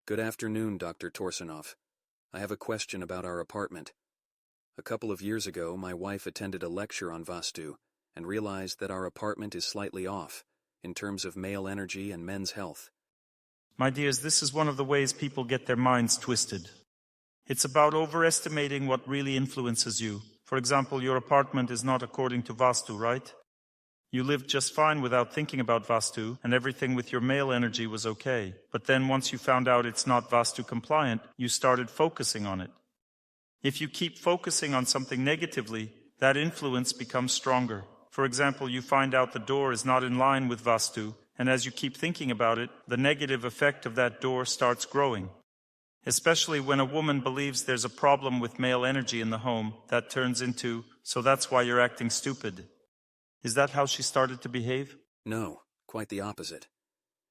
Good afternoon, Dr. Torsunov. I have a question about our apartment. A couple of years ago, my wife attended a lecture on Vastu and realized that our apartment is slightly off in terms of male energy and men's health. My dears, this is one of the ways people get their minds twisted. It's about overestimating what really influences you. For example, your apartment is not according to Vastu, right? You lived just fine without thinking about Vastu, and everything with your male energy was okay. But then once you found out it's not Vastu compliant, you started focusing on it. If you keep focusing on something negatively, that influence becomes stronger. For example, you find out the door is not in line with Vastu, and as you keep thinking about it, the negative effect of that door starts growing. Especially when a woman believes there's a problem with male energy in the home, that turns into, so that's why you're acting stupid. Is that how she started to behave? No, quite the opposite.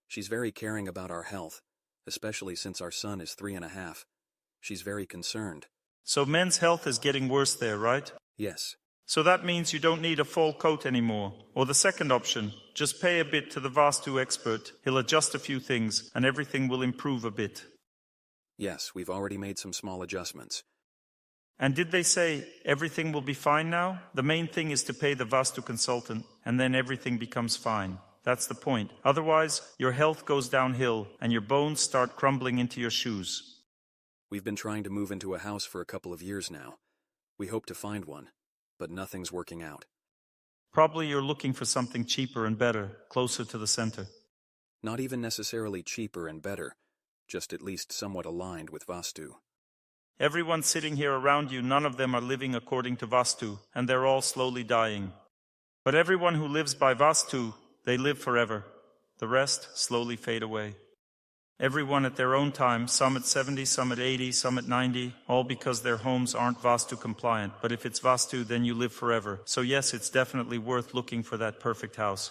She's very caring about our health, especially since our son is 3.5. She's very concerned. So men's health is getting worse there, right? Yes. So that means you don't need a full coat anymore. Or the second option, just pay a bit to the Vastu expert. He'll adjust a few things, and everything will improve a bit. Yes, we've already made some small adjustments. And did they say everything will be fine now? The main thing is to pay the Vastu consultant, and then everything becomes fine. That's the point. Otherwise, your health goes downhill, and your bones start crumbling into your shoes. We've been trying to move into a house for a couple of years now. We hope to find one, but nothing's working out. Probably you're looking for something cheaper and better, closer to the center. Not even necessarily cheaper and better, just at least somewhat aligned with Vastu. Everyone sitting here around you, none of them are living according to Vastu, and they're all slowly dying. But everyone who lives by Vastu, they live forever. The rest slowly fade away. Everyone at their own time, some at 70, some at 80, some at 90, all because their homes aren't Vastu compliant. But if it's Vastu, then you live forever. So yes, it's definitely worth looking for that perfect house.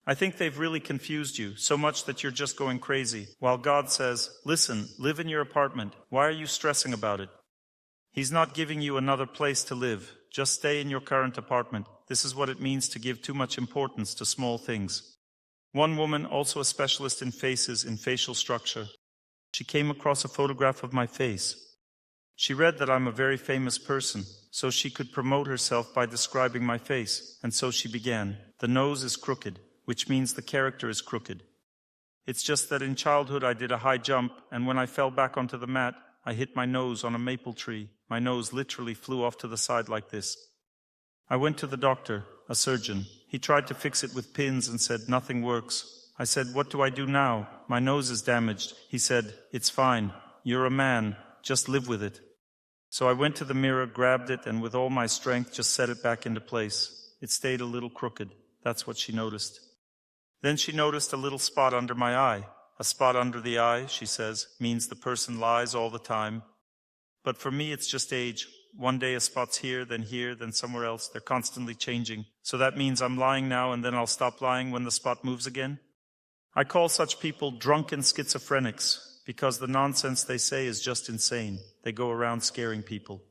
I think they've really confused you, so much that you're just going crazy, while God says, listen, live in your apartment. Why are you stressing about it? He's not giving you another place to live. Just stay in your current apartment. This is what it means to give too much importance to small things. One woman, also a specialist in faces, in facial structure, she came across a photograph of my face. She read that I'm a very famous person, so she could promote herself by describing my face, and so she began. The nose is crooked, which means the character is crooked. It's just that in childhood I did a high jump, and when I fell back onto the mat, I hit my nose on a maple tree. My nose literally flew off to the side like this. I went to the doctor, a surgeon. He tried to fix it with pins and said, nothing works. I said, what do I do now? My nose is damaged. He said, it's fine. You're a man. Just live with it. So I went to the mirror, grabbed it, and with all my strength just set it back into place. It stayed a little crooked. That's what she noticed. Then she noticed a little spot under my eye. A spot under the eye, she says, means the person lies all the time. But for me, it's just age. One day a spot's here, then somewhere else. They're constantly changing. So that means I'm lying now and then I'll stop lying when the spot moves again. I call such people drunken schizophrenics because the nonsense they say is just insane. They go around scaring people.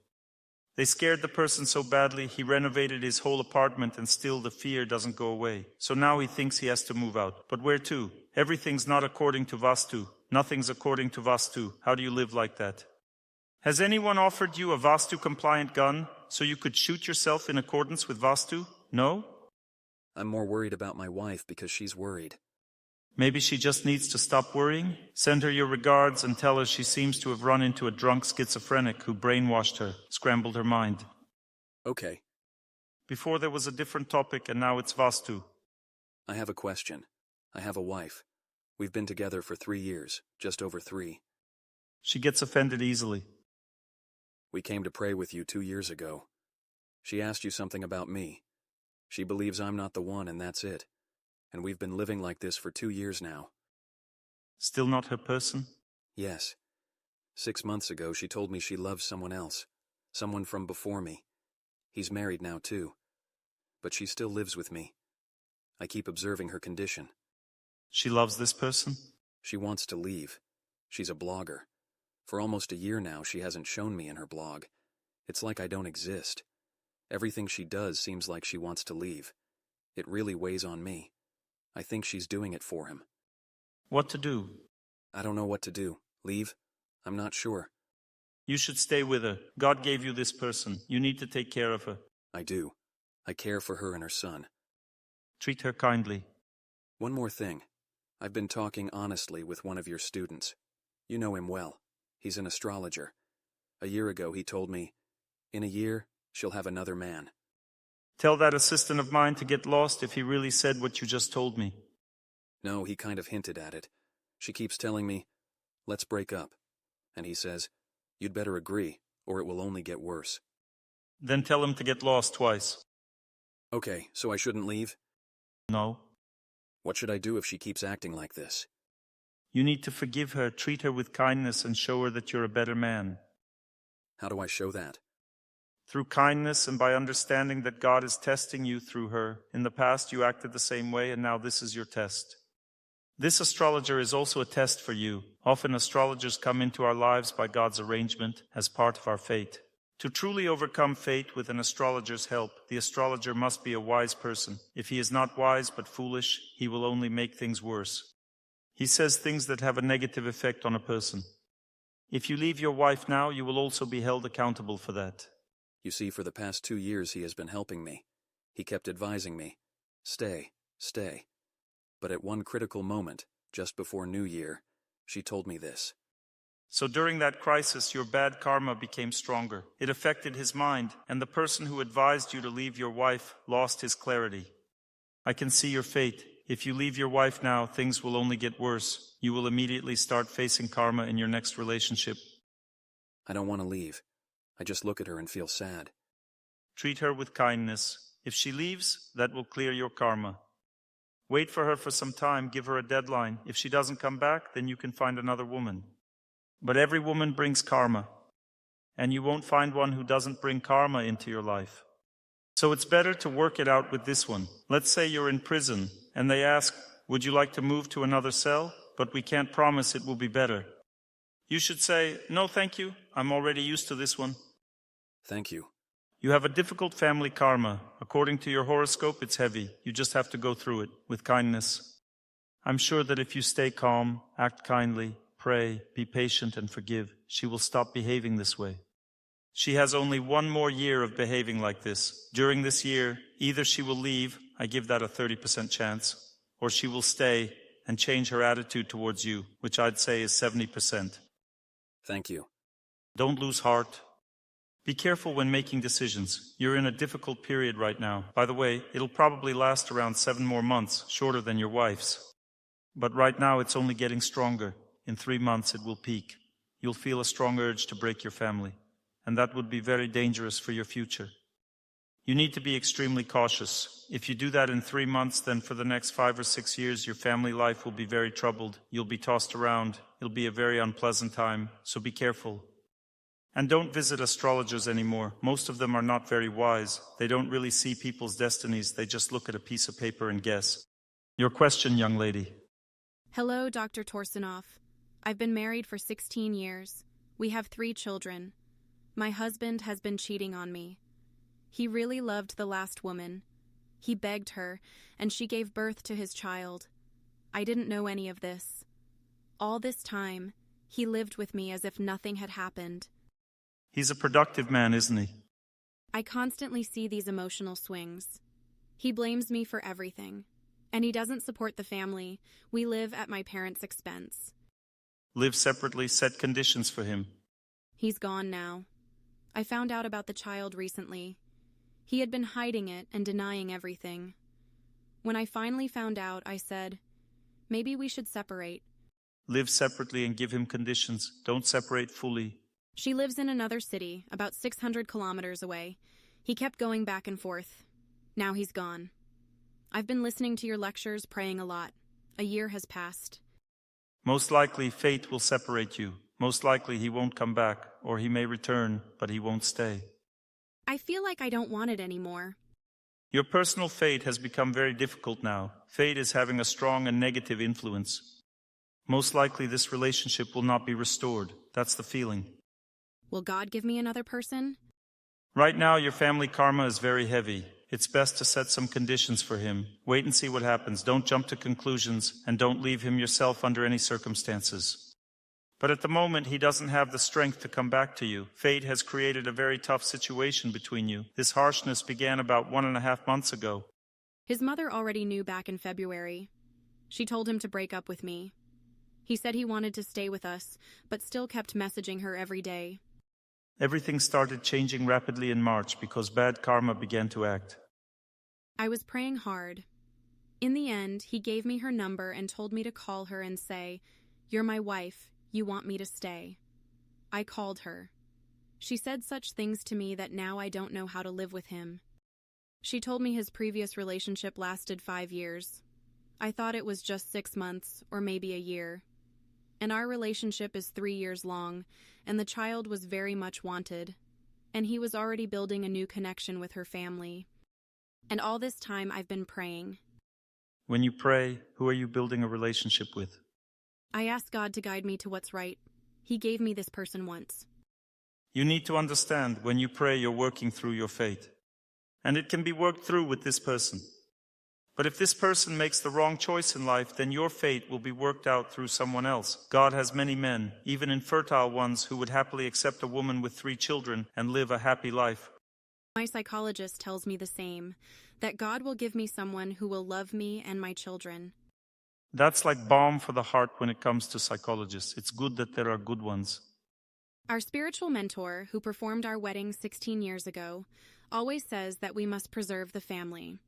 They scared the person so badly, he renovated his whole apartment and still the fear doesn't go away. So now he thinks he has to move out. But where to? Everything's not according to Vastu. Nothing's according to Vastu. How do you live like that? Has anyone offered you a Vastu-compliant gun so you could shoot yourself in accordance with Vastu? No? I'm more worried about my wife because she's worried. Maybe she just needs to stop worrying? Send her your regards and tell her she seems to have run into a drunk schizophrenic who brainwashed her, scrambled her mind. Okay. Before there was a different topic and now it's Vastu. I have a question. I have a wife. We've been together for 3 years, just over 3. She gets offended easily. We came to pray with you 2 years ago. She asked you something about me. She believes I'm not the one and that's it. And we've been living like this for 2 years now. Still not her person? Yes. 6 months ago, she told me she loves someone else. Someone from before me. He's married now, too. But she still lives with me. I keep observing her condition. She loves this person? She wants to leave. She's a blogger. For almost a year now, she hasn't shown me in her blog. It's like I don't exist. Everything she does seems like she wants to leave. It really weighs on me. I think she's doing it for him. What to do? I don't know what to do. Leave? I'm not sure. You should stay with her. God gave you this person. You need to take care of her. I do. I care for her and her son. Treat her kindly. One more thing. I've been talking honestly with one of your students. You know him well. He's an astrologer. A year ago he told me, in a year, she'll have another man. Tell that assistant of mine to get lost if he really said what you just told me. No, he kind of hinted at it. She keeps telling me, let's break up. And he says, you'd better agree, or it will only get worse. Then tell him to get lost twice. Okay, so I shouldn't leave? No. What should I do if she keeps acting like this? You need to forgive her, treat her with kindness, and show her that you're a better man. How do I show that? Through kindness and by understanding that God is testing you through her. In the past you acted the same way, and now this is your test. This astrologer is also a test for you. Often astrologers come into our lives by God's arrangement as part of our fate. To truly overcome fate with an astrologer's help, the astrologer must be a wise person. If he is not wise but foolish, he will only make things worse. He says things that have a negative effect on a person. If you leave your wife now, you will also be held accountable for that. You see, for the past 2 years he has been helping me. He kept advising me, stay, stay. But at one critical moment, just before New Year, she told me this. So during that crisis, your bad karma became stronger. It affected his mind, and the person who advised you to leave your wife lost his clarity. I can see your fate. If you leave your wife now, things will only get worse. You will immediately start facing karma in your next relationship. I don't want to leave. I just look at her and feel sad. Treat her with kindness. If she leaves, that will clear your karma. Wait for her for some time, give her a deadline. If she doesn't come back, then you can find another woman. But every woman brings karma, and you won't find one who doesn't bring karma into your life. So it's better to work it out with this one. Let's say you're in prison, and they ask, would you like to move to another cell? But we can't promise it will be better. You should say, no thank you, I'm already used to this one. Thank you. You have a difficult family karma. According to your horoscope, it's heavy. You just have to go through it with kindness. I'm sure that if you stay calm, act kindly, pray, be patient, and forgive, she will stop behaving this way. She has only 1 more year of behaving like this. During this year, either she will leave, I give that a 30% chance, or she will stay and change her attitude towards you, which I'd say is 70%. Thank you. Don't lose heart. Be careful when making decisions. You're in a difficult period right now. By the way, it'll probably last around 7 more months, shorter than your wife's. But right now it's only getting stronger. In 3 months it will peak. You'll feel a strong urge to break your family, and that would be very dangerous for your future. You need to be extremely cautious. If you do that in 3 months, then for the next 5 or 6 years your family life will be very troubled. You'll be tossed around. It'll be a very unpleasant time, so be careful. And don't visit astrologers anymore. Most of them are not very wise. They don't really see people's destinies. They just look at a piece of paper and guess. Your question, young lady. Hello, Dr. Torsunov. I've been married for 16 years. We have 3 children. My husband has been cheating on me. He really loved the last woman. He begged her, and she gave birth to his child. I didn't know any of this. All this time, he lived with me as if nothing had happened. He's a productive man, isn't he? I constantly see these emotional swings. He blames me for everything, and he doesn't support the family. We live at my parents' expense. Live separately, set conditions for him. He's gone now. I found out about the child recently. He had been hiding it and denying everything. When I finally found out, I said, maybe we should separate. Live separately and give him conditions. Don't separate fully. She lives in another city, about 600 kilometers away. He kept going back and forth. Now he's gone. I've been listening to your lectures, praying a lot. A year has passed. Most likely, fate will separate you. Most likely, he won't come back, or he may return, but he won't stay. I feel like I don't want it anymore. Your personal fate has become very difficult now. Fate is having a strong and negative influence. Most likely, this relationship will not be restored. That's the feeling. Will God give me another person? Right now, your family karma is very heavy. It's best to set some conditions for him. Wait and see what happens. Don't jump to conclusions, and don't leave him yourself under any circumstances. But at the moment, he doesn't have the strength to come back to you. Fate has created a very tough situation between you. This harshness began about 1.5 months ago. His mother already knew back in February. She told him to break up with me. He said he wanted to stay with us, but still kept messaging her every day. Everything started changing rapidly in March because bad karma began to act. I was praying hard. In the end, he gave me her number and told me to call her and say, "You're my wife. You want me to stay." I called her. She said such things to me that now I don't know how to live with him. She told me his previous relationship lasted 5 years. I thought it was just 6 months or maybe a year. And our relationship is 3 years long, and the child was very much wanted. And he was already building a new connection with her family. And all this time I've been praying. When you pray, who are you building a relationship with? I asked God to guide me to what's right. He gave me this person once. You need to understand, when you pray, you're working through your fate. And it can be worked through with this person. But if this person makes the wrong choice in life, then your fate will be worked out through someone else. God has many men, even infertile ones, who would happily accept a woman with 3 children and live a happy life. My psychologist tells me the same, that God will give me someone who will love me and my children. That's like balm for the heart when it comes to psychologists. It's good that there are good ones. Our spiritual mentor, who performed our wedding 16 years ago, always says that we must preserve the family.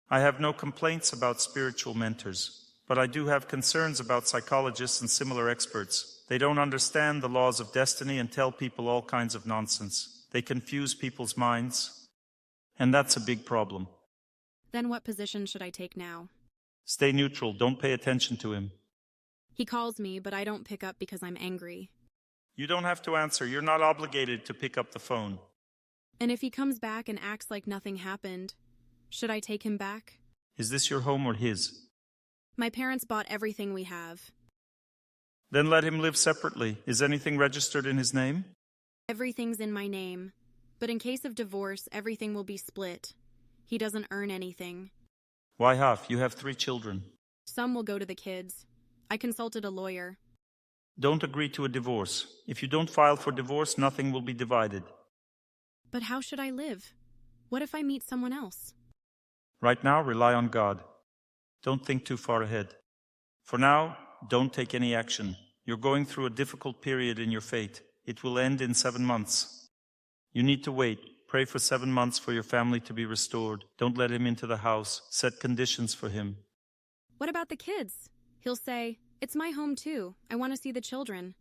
I have no complaints about spiritual mentors, but I do have concerns about psychologists and similar experts. They don't understand the laws of destiny and tell people all kinds of nonsense. They confuse people's minds, and that's a big problem. Then what position should I take now? Stay neutral. Don't pay attention to him. He calls me, but I don't pick up because I'm angry. You don't have to answer. You're not obligated to pick up the phone. And if he comes back and acts like nothing happened, should I take him back? Is this your home or his? My parents bought everything we have. Then let him live separately. Is anything registered in his name? Everything's in my name. But in case of divorce, everything will be split. He doesn't earn anything. Why half? You have 3 children. Some will go to the kids. I consulted a lawyer. Don't agree to a divorce. If you don't file for divorce, nothing will be divided. But how should I live? What if I meet someone else? Right now, rely on God. Don't think too far ahead. For now, don't take any action. You're going through a difficult period in your fate. It will end in 7 months. You need to wait. Pray for 7 months for your family to be restored. Don't let him into the house. Set conditions for him. What about the kids? He'll say, "It's my home too. I want to see the children."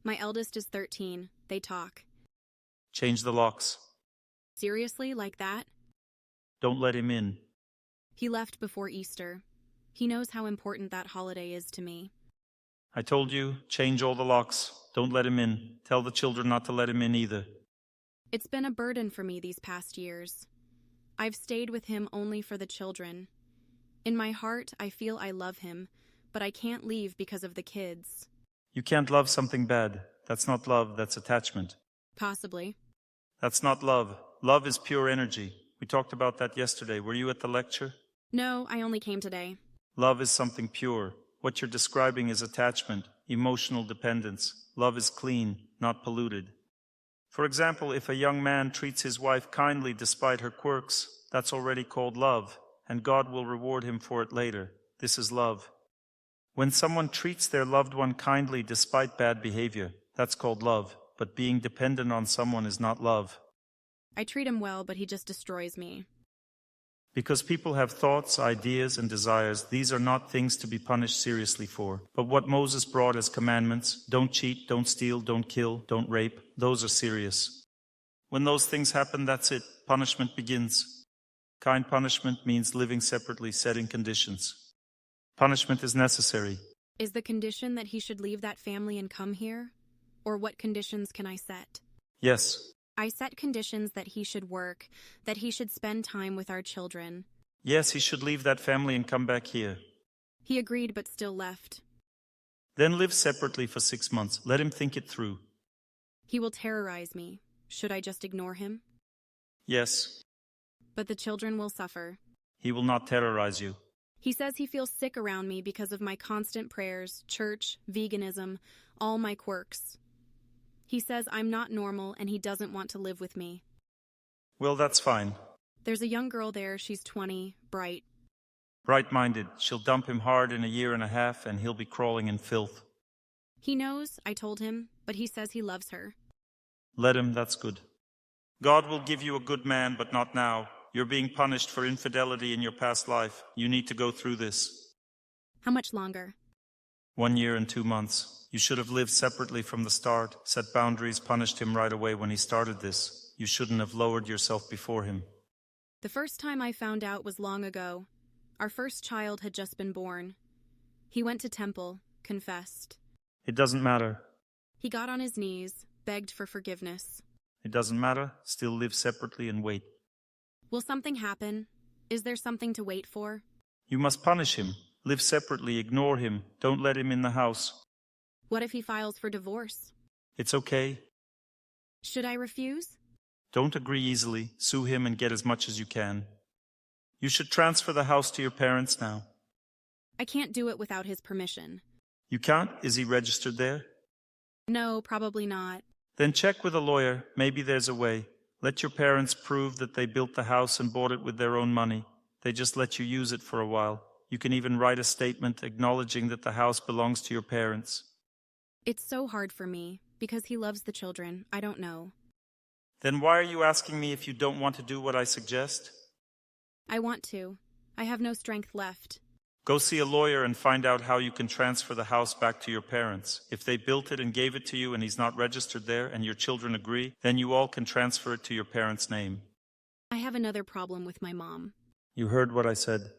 My eldest is 13. They talk. Change the locks. Seriously, like that? Don't let him in. He left before Easter. He knows how important that holiday is to me. I told you, change all the locks. Don't let him in. Tell the children not to let him in either. It's been a burden for me these past years. I've stayed with him only for the children. In my heart, I feel I love him, but I can't leave because of the kids. You can't love something bad. That's not love, that's attachment. Possibly. That's not love. Love is pure energy. We talked about that yesterday. Were you at the lecture? No, I only came today. Love is something pure. What you're describing is attachment, emotional dependence. Love is clean, not polluted. For example, if a young man treats his wife kindly despite her quirks, that's already called love, and God will reward him for it later. This is love. When someone treats their loved one kindly despite bad behavior, that's called love, but being dependent on someone is not love. I treat him well, but he just destroys me. Because people have thoughts, ideas, and desires, these are not things to be punished seriously for. But what Moses brought as commandments, don't cheat, don't steal, don't kill, don't rape, those are serious. When those things happen, that's it. Punishment begins. Kind punishment means living separately, setting conditions. Punishment is necessary. Is the condition that he should leave that family and come here? Or what conditions can I set? Yes. I set conditions that he should work, that he should spend time with our children. Yes, he should leave that family and come back here. He agreed but still left. Then live separately for 6 months. Let him think it through. He will terrorize me. Should I just ignore him? Yes. But the children will suffer. He will not terrorize you. He says he feels sick around me because of my constant prayers, church, veganism, all my quirks. He says I'm not normal and he doesn't want to live with me. Well, that's fine. There's a young girl there, she's 20, bright. Bright-minded. She'll dump him hard in a year and a half and he'll be crawling in filth. He knows, I told him, but he says he loves her. Let him, that's good. God will give you a good man, but not now. You're being punished for infidelity in your past life. You need to go through this. How much longer? 1 year and 2 months. You should have lived separately from the start, set boundaries, punished him right away when he started this. You shouldn't have lowered yourself before him. The first time I found out was long ago. Our first child had just been born. He went to temple, confessed. It doesn't matter. He got on his knees, begged for forgiveness. It doesn't matter. Still live separately and wait. Will something happen? Is there something to wait for? You must punish him. Live separately, ignore him. Don't let him in the house. What if he files for divorce? It's okay. Should I refuse? Don't agree easily. Sue him and get as much as you can. You should transfer the house to your parents now. I can't do it without his permission. You can't? Is he registered there? No, probably not. Then check with a lawyer. Maybe there's a way. Let your parents prove that they built the house and bought it with their own money. They just let you use it for a while. You can even write a statement acknowledging that the house belongs to your parents. It's so hard for me, because he loves the children. I don't know. Then why are you asking me if you don't want to do what I suggest? I want to. I have no strength left. Go see a lawyer and find out how you can transfer the house back to your parents. If they built it and gave it to you and he's not registered there and your children agree, then you all can transfer it to your parents' name. I have another problem with my mom. You heard what I said.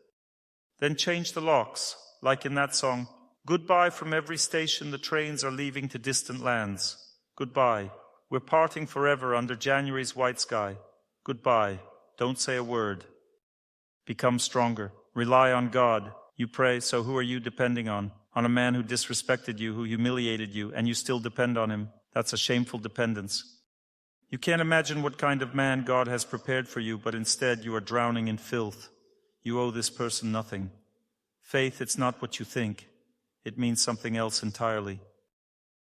Then change the locks, like in that song. Goodbye from every station, the trains are leaving to distant lands. Goodbye. We're parting forever under January's white sky. Goodbye. Don't say a word. Become stronger. Rely on God. You pray, so who are you depending on? On a man who disrespected you, who humiliated you, and you still depend on him. That's a shameful dependence. You can't imagine what kind of man God has prepared for you, but instead you are drowning in filth. You owe this person nothing. Faith, it's not what you think. It means something else entirely.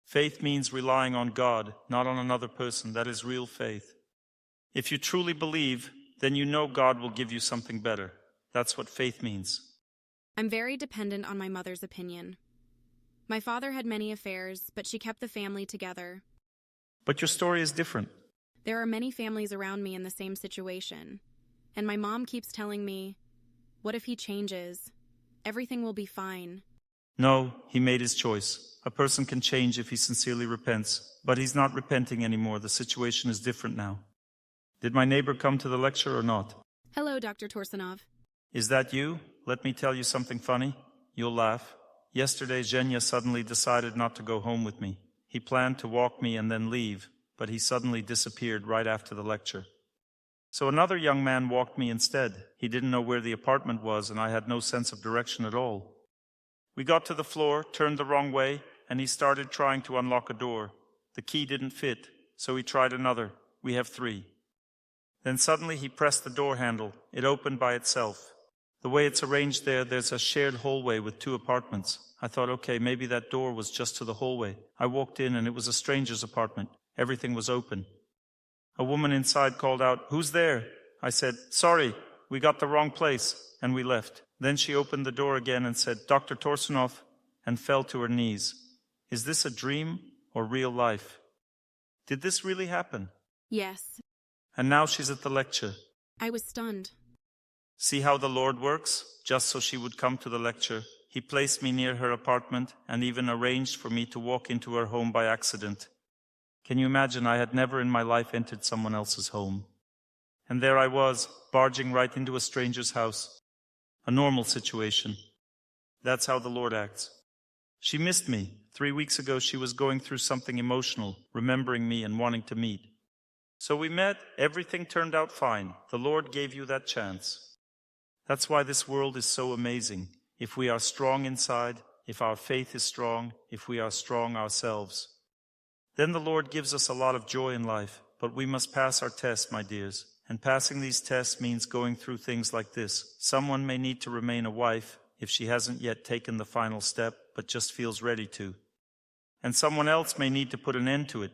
Faith means relying on God, not on another person. That is real faith. If you truly believe, then you know God will give you something better. That's what faith means. I'm very dependent on my mother's opinion. My father had many affairs, but she kept the family together. But your story is different. There are many families around me in the same situation. And my mom keeps telling me, what if he changes? Everything will be fine. No, he made his choice. A person can change if he sincerely repents, but he's not repenting anymore. The situation is different now. Did my neighbor come to the lecture or not? Hello, Dr. Torsunov. Is that you? Let me tell you something funny. You'll laugh. Yesterday, Zhenya suddenly decided not to go home with me. He planned to walk me and then leave, but he suddenly disappeared right after the lecture. So another young man walked me instead. He didn't know where the apartment was, and I had no sense of direction at all. We got to the floor, turned the wrong way, and he started trying to unlock a door. The key didn't fit, so he tried another. We have 3. Then suddenly he pressed the door handle. It opened by itself. The way it's arranged there's a shared hallway with 2 apartments. I thought, okay, maybe that door was just to the hallway. I walked in and it was a stranger's apartment. Everything was open. A woman inside called out, "Who's there?" I said, "Sorry, we got the wrong place," and we left. Then she opened the door again and said, "Dr. Torsunov," and fell to her knees. Is this a dream or real life? Did this really happen? Yes. And now she's at the lecture. I was stunned. See how the Lord works? Just so she would come to the lecture, He placed me near her apartment and even arranged for me to walk into her home by accident. Can you imagine? I had never in my life entered someone else's home. And there I was, barging right into a stranger's house. A normal situation. That's how the Lord acts. She missed me. 3 weeks ago she was going through something emotional, remembering me and wanting to meet. So we met, everything turned out fine. The Lord gave you that chance. That's why this world is so amazing. If we are strong inside, if our faith is strong, if we are strong ourselves, then the Lord gives us a lot of joy in life. But we must pass our tests, my dears. And passing these tests means going through things like this. Someone may need to remain a wife, if she hasn't yet taken the final step, but just feels ready to. And someone else may need to put an end to it,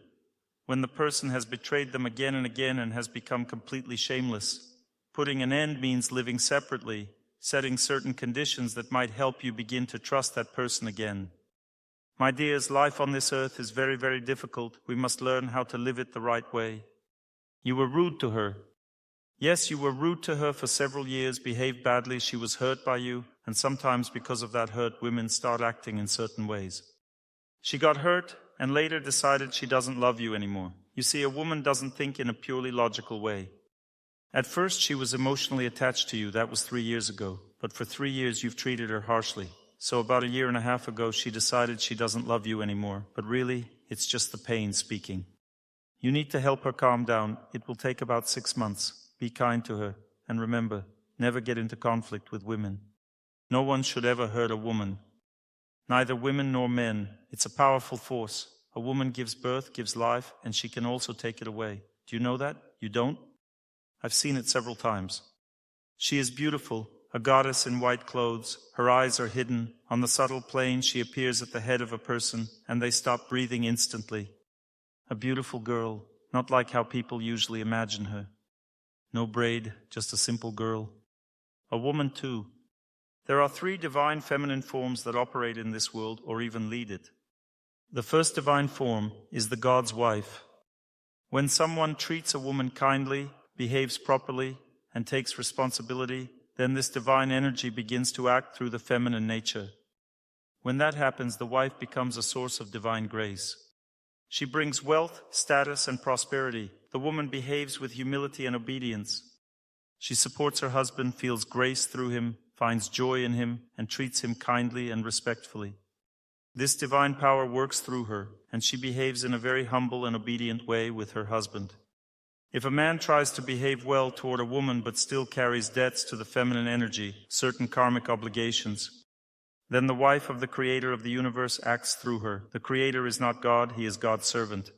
when the person has betrayed them again and again and has become completely shameless. Putting an end means living separately, setting certain conditions that might help you begin to trust that person again. My dears, life on this earth is very, very difficult. We must learn how to live it the right way. You were rude to her. Yes, you were rude to her for several years, behaved badly, she was hurt by you, and sometimes because of that hurt, women start acting in certain ways. She got hurt and later decided she doesn't love you anymore. You see, a woman doesn't think in a purely logical way. At first, she was emotionally attached to you. That was 3 years ago. But for 3 years, you've treated her harshly. So about 1.5 years ago, she decided she doesn't love you anymore. But really, it's just the pain speaking. You need to help her calm down. It will take about 6 months. Be kind to her. And remember, never get into conflict with women. No one should ever hurt a woman. Neither women nor men. It's a powerful force. A woman gives birth, gives life, and she can also take it away. Do you know that? You don't? I've seen it several times. She is beautiful, a goddess in white clothes. Her eyes are hidden. On the subtle plane, she appears at the head of a person, and they stop breathing instantly. A beautiful girl, not like how people usually imagine her. No braid, just a simple girl. A woman too. There are 3 divine feminine forms that operate in this world or even lead it. The first divine form is the God's wife. When someone treats a woman kindly, behaves properly, and takes responsibility, then this divine energy begins to act through the feminine nature. When that happens, the wife becomes a source of divine grace. She brings wealth, status, and prosperity. The woman behaves with humility and obedience. She supports her husband, feels grace through him, finds joy in him, and treats him kindly and respectfully. This divine power works through her, and she behaves in a very humble and obedient way with her husband. If a man tries to behave well toward a woman but still carries debts to the feminine energy, certain karmic obligations, then the wife of the Creator of the universe acts through her. The Creator is not God, he is God's servant.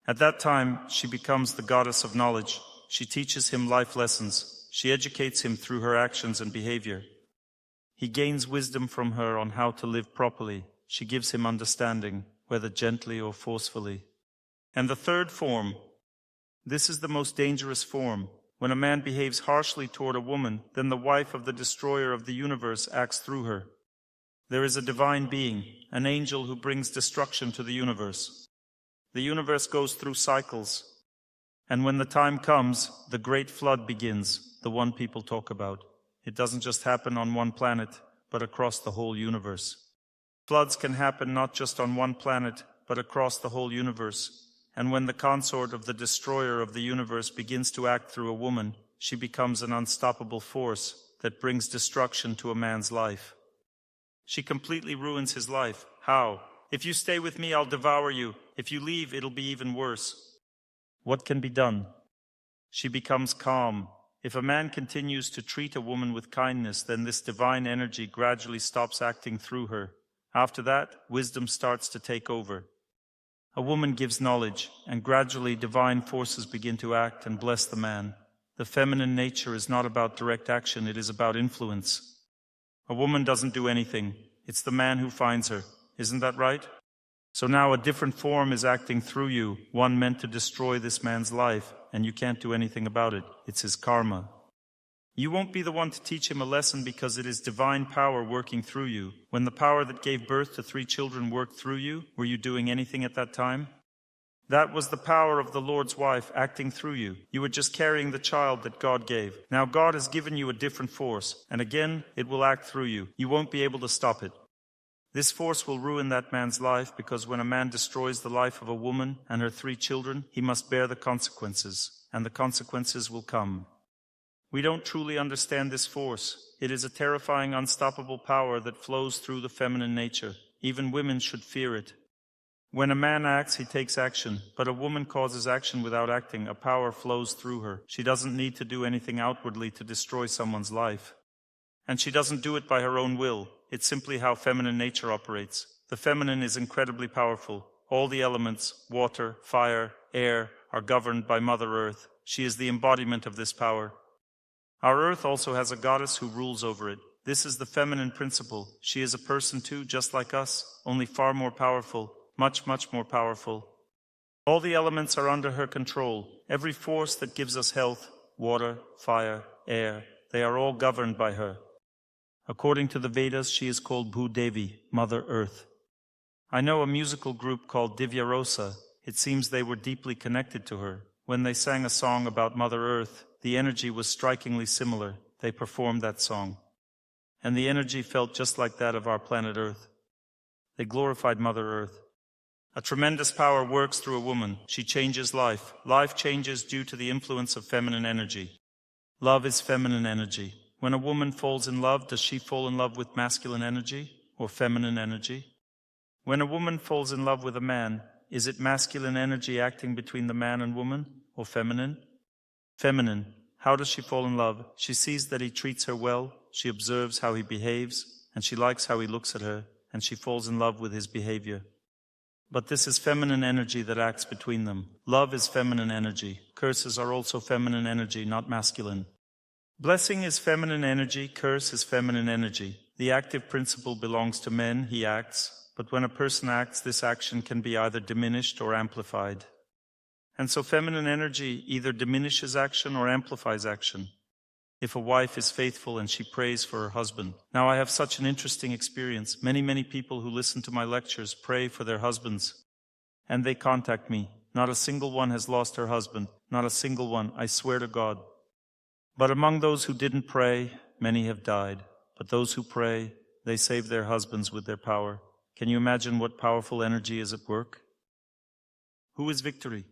At that time, she becomes the goddess of knowledge. She teaches him life lessons. She educates him through her actions and behavior. He gains wisdom from her on how to live properly. She gives him understanding, whether gently or forcefully. And the third form, this is the most dangerous form. When a man behaves harshly toward a woman, then the wife of the destroyer of the universe acts through her. There is a divine being, an angel who brings destruction to the universe. The universe goes through cycles. And when the time comes, the great flood begins, the one people talk about. It doesn't just happen on one planet, but across the whole universe. Floods can happen not just on one planet, but across the whole universe. And when the consort of the destroyer of the universe begins to act through a woman, she becomes an unstoppable force that brings destruction to a man's life. She completely ruins his life. How? If you stay with me, I'll devour you. If you leave, it'll be even worse. What can be done? She becomes calm. If a man continues to treat a woman with kindness, then this divine energy gradually stops acting through her. After that, wisdom starts to take over. A woman gives knowledge, and gradually divine forces begin to act and bless the man. The feminine nature is not about direct action, it is about influence. A woman doesn't do anything. It's the man who finds her. Isn't that right? So now a different form is acting through you, one meant to destroy this man's life, and you can't do anything about it. It's his karma. You won't be the one to teach him a lesson because it is divine power working through you. When the power that gave birth to 3 children worked through you, were you doing anything at that time? That was the power of the Lord's wife acting through you. You were just carrying the child that God gave. Now God has given you a different force, and again, it will act through you. You won't be able to stop it. This force will ruin that man's life because when a man destroys the life of a woman and her 3 children, he must bear the consequences, and the consequences will come. We don't truly understand this force. It is a terrifying, unstoppable power that flows through the feminine nature. Even women should fear it. When a man acts, he takes action, but a woman causes action without acting. A power flows through her. She doesn't need to do anything outwardly to destroy someone's life. And she doesn't do it by her own will. It's simply how feminine nature operates. The feminine is incredibly powerful. All the elements, water, fire, air, are governed by Mother Earth. She is the embodiment of this power. Our earth also has a goddess who rules over it. This is the feminine principle. She is a person too, just like us, only far more powerful, much, much more powerful. All the elements are under her control. Every force that gives us health, water, fire, air, they are all governed by her. According to the Vedas, she is called Bhudevi, Mother Earth. I know a musical group called Divya Rosa. It seems they were deeply connected to her. When they sang a song about Mother Earth, the energy was strikingly similar. They performed that song. And the energy felt just like that of our planet Earth. They glorified Mother Earth. A tremendous power works through a woman. She changes life. Life changes due to the influence of feminine energy. Love is feminine energy. When a woman falls in love, does she fall in love with masculine energy or feminine energy? When a woman falls in love with a man, is it masculine energy acting between the man and woman, or feminine? Feminine. How does she fall in love? She sees that he treats her well, she observes how he behaves, and she likes how he looks at her, and she falls in love with his behavior. But this is feminine energy that acts between them. Love is feminine energy. Curses are also feminine energy, not masculine. Blessing is feminine energy, curse is feminine energy. The active principle belongs to men, he acts, but when a person acts, this action can be either diminished or amplified. And so feminine energy either diminishes action or amplifies action. If a wife is faithful and she prays for her husband. Now I have such an interesting experience. Many people who listen to my lectures pray for their husbands. And they contact me. Not a single one has lost her husband. Not a single one, I swear to God. But among those who didn't pray, many have died. But those who pray, they save their husbands with their power. Can you imagine what powerful energy is at work? Who is Victory?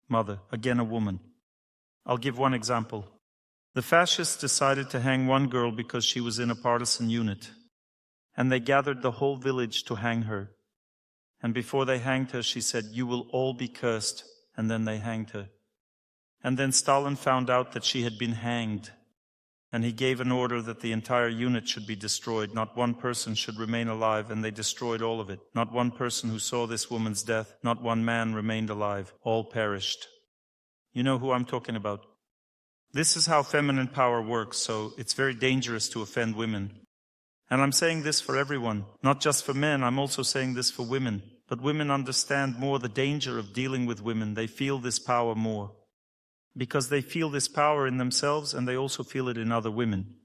Mother, again a woman. I'll give one example. The fascists decided to hang one girl because she was in a partisan unit. And they gathered the whole village to hang her. And before they hanged her, she said, "You will all be cursed." And then they hanged her. And then Stalin found out that she had been hanged. And he gave an order that the entire unit should be destroyed. Not one person should remain alive, and they destroyed all of it. Not one person who saw this woman's death, not one man remained alive. All perished. You know who I'm talking about. This is how feminine power works, so it's very dangerous to offend women. And I'm saying this for everyone, not just for men, I'm also saying this for women. But women understand more the danger of dealing with women. They feel this power more. Because they feel this power in themselves and they also feel it in other women.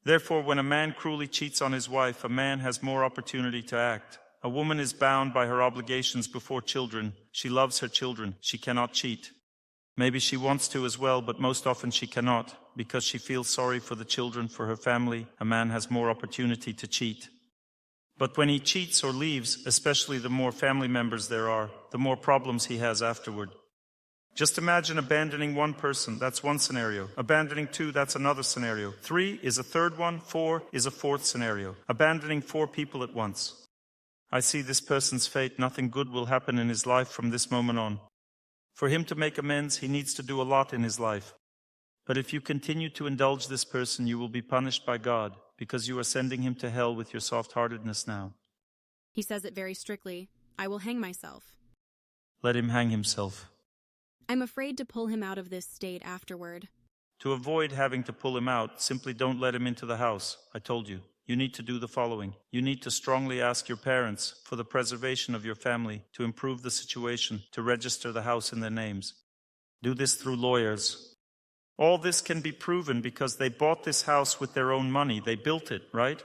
Therefore, when a man cruelly cheats on his wife, a man has more opportunity to act. A woman is bound by her obligations before children. She loves her children. She cannot cheat. Maybe she wants to as well, but most often she cannot, because she feels sorry for the children, for her family. A man has more opportunity to cheat. But when he cheats or leaves, especially the more family members there are, the more problems he has afterward. Just imagine abandoning one person, that's one scenario. Abandoning two, that's another scenario. 3 is a third one, 4 is a fourth scenario. Abandoning 4 people at once. I see this person's fate, nothing good will happen in his life from this moment on. For him to make amends, he needs to do a lot in his life. But if you continue to indulge this person, you will be punished by God, because you are sending him to hell with your soft-heartedness now. He says it very strictly. I will hang myself. Let him hang himself. I'm afraid to pull him out of this state afterward. To avoid having to pull him out, simply don't let him into the house. I told you. You need to do the following. You need to strongly ask your parents, for the preservation of your family, to improve the situation, to register the house in their names. Do this through lawyers. All this can be proven because they bought this house with their own money. They built it, right?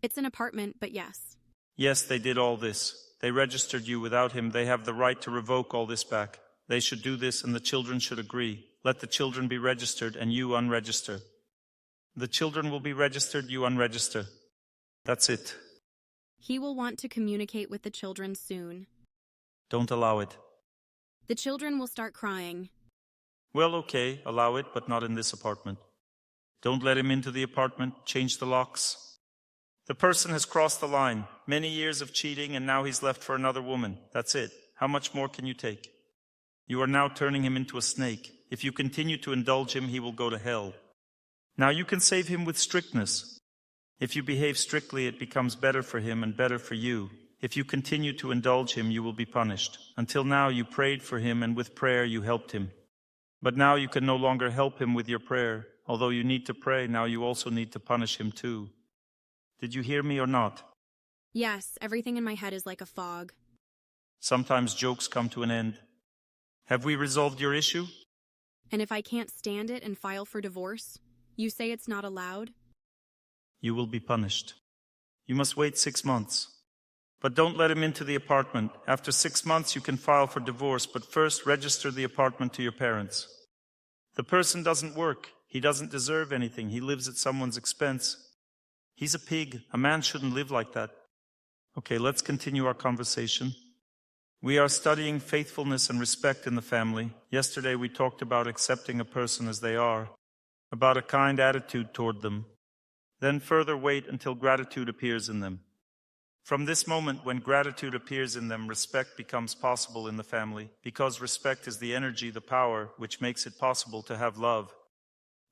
It's an apartment, but yes. Yes, they did all this. They registered you without him. They have the right to revoke all this back. They should do this and the children should agree. Let the children be registered and you unregister. The children will be registered, you unregister. That's it. He will want to communicate with the children soon. Don't allow it. The children will start crying. Well, okay, allow it, but not in this apartment. Don't let him into the apartment. Change the locks. The person has crossed the line. Many years of cheating and now he's left for another woman. That's it. How much more can you take? You are now turning him into a snake. If you continue to indulge him, he will go to hell. Now you can save him with strictness. If you behave strictly, it becomes better for him and better for you. If you continue to indulge him, you will be punished. Until now, you prayed for him, and with prayer you helped him. But now you can no longer help him with your prayer. Although you need to pray, now you also need to punish him too. Did you hear me or not? Yes, everything in my head is like a fog. Sometimes jokes come to an end. Have we resolved your issue? And if I can't stand it and file for divorce, you say it's not allowed? You will be punished. You must wait 6 months. But don't let him into the apartment. After 6 months, you can file for divorce, but first register the apartment to your parents. The person doesn't work. He doesn't deserve anything. He lives at someone's expense. He's a pig. A man shouldn't live like that. Okay, let's continue our conversation. We are studying faithfulness and respect in the family. Yesterday we talked about accepting a person as they are, about a kind attitude toward them. Then further wait until gratitude appears in them. From this moment, when gratitude appears in them, respect becomes possible in the family, because respect is the energy, the power, which makes it possible to have love.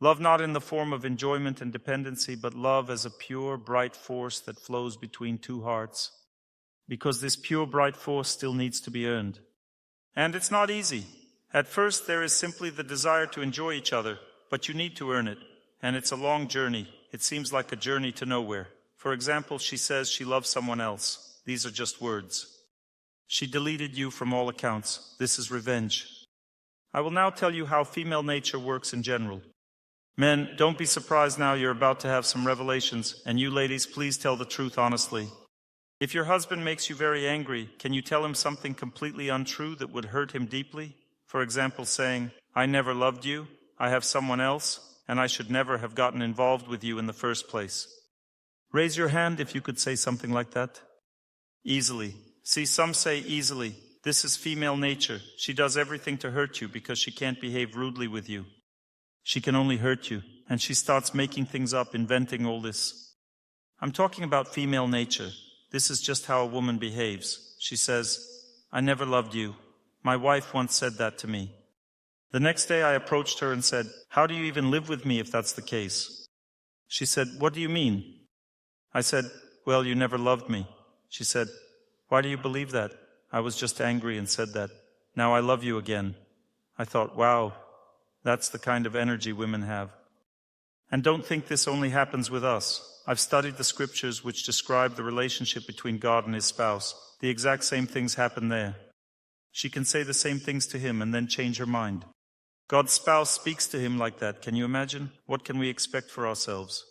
Love not in the form of enjoyment and dependency, but love as a pure, bright force that flows between two hearts. Because this pure, bright force still needs to be earned. And it's not easy. At first, there is simply the desire to enjoy each other, but you need to earn it. And it's a long journey. It seems like a journey to nowhere. For example, she says she loves someone else. These are just words. She deleted you from all accounts. This is revenge. I will now tell you how female nature works in general. Men, don't be surprised now you're about to have some revelations, and you ladies, please tell the truth honestly. If your husband makes you very angry, can you tell him something completely untrue that would hurt him deeply? For example, saying, I never loved you, I have someone else, and I should never have gotten involved with you in the first place. Raise your hand if you could say something like that. Easily. See, some say easily. This is female nature. She does everything to hurt you because she can't behave rudely with you. She can only hurt you, and she starts making things up, inventing all this. I'm talking about female nature. This is just how a woman behaves. She says, I never loved you. My wife once said that to me. The next day I approached her and said, how do you even live with me if that's the case? She said, what do you mean? I said, well, you never loved me. She said, why do you believe that? I was just angry and said that. Now I love you again. I thought, wow, that's the kind of energy women have. And don't think this only happens with us. I've studied the scriptures which describe the relationship between God and his spouse. The exact same things happen there. She can say the same things to him and then change her mind. God's spouse speaks to him like that. Can you imagine? What can we expect for ourselves?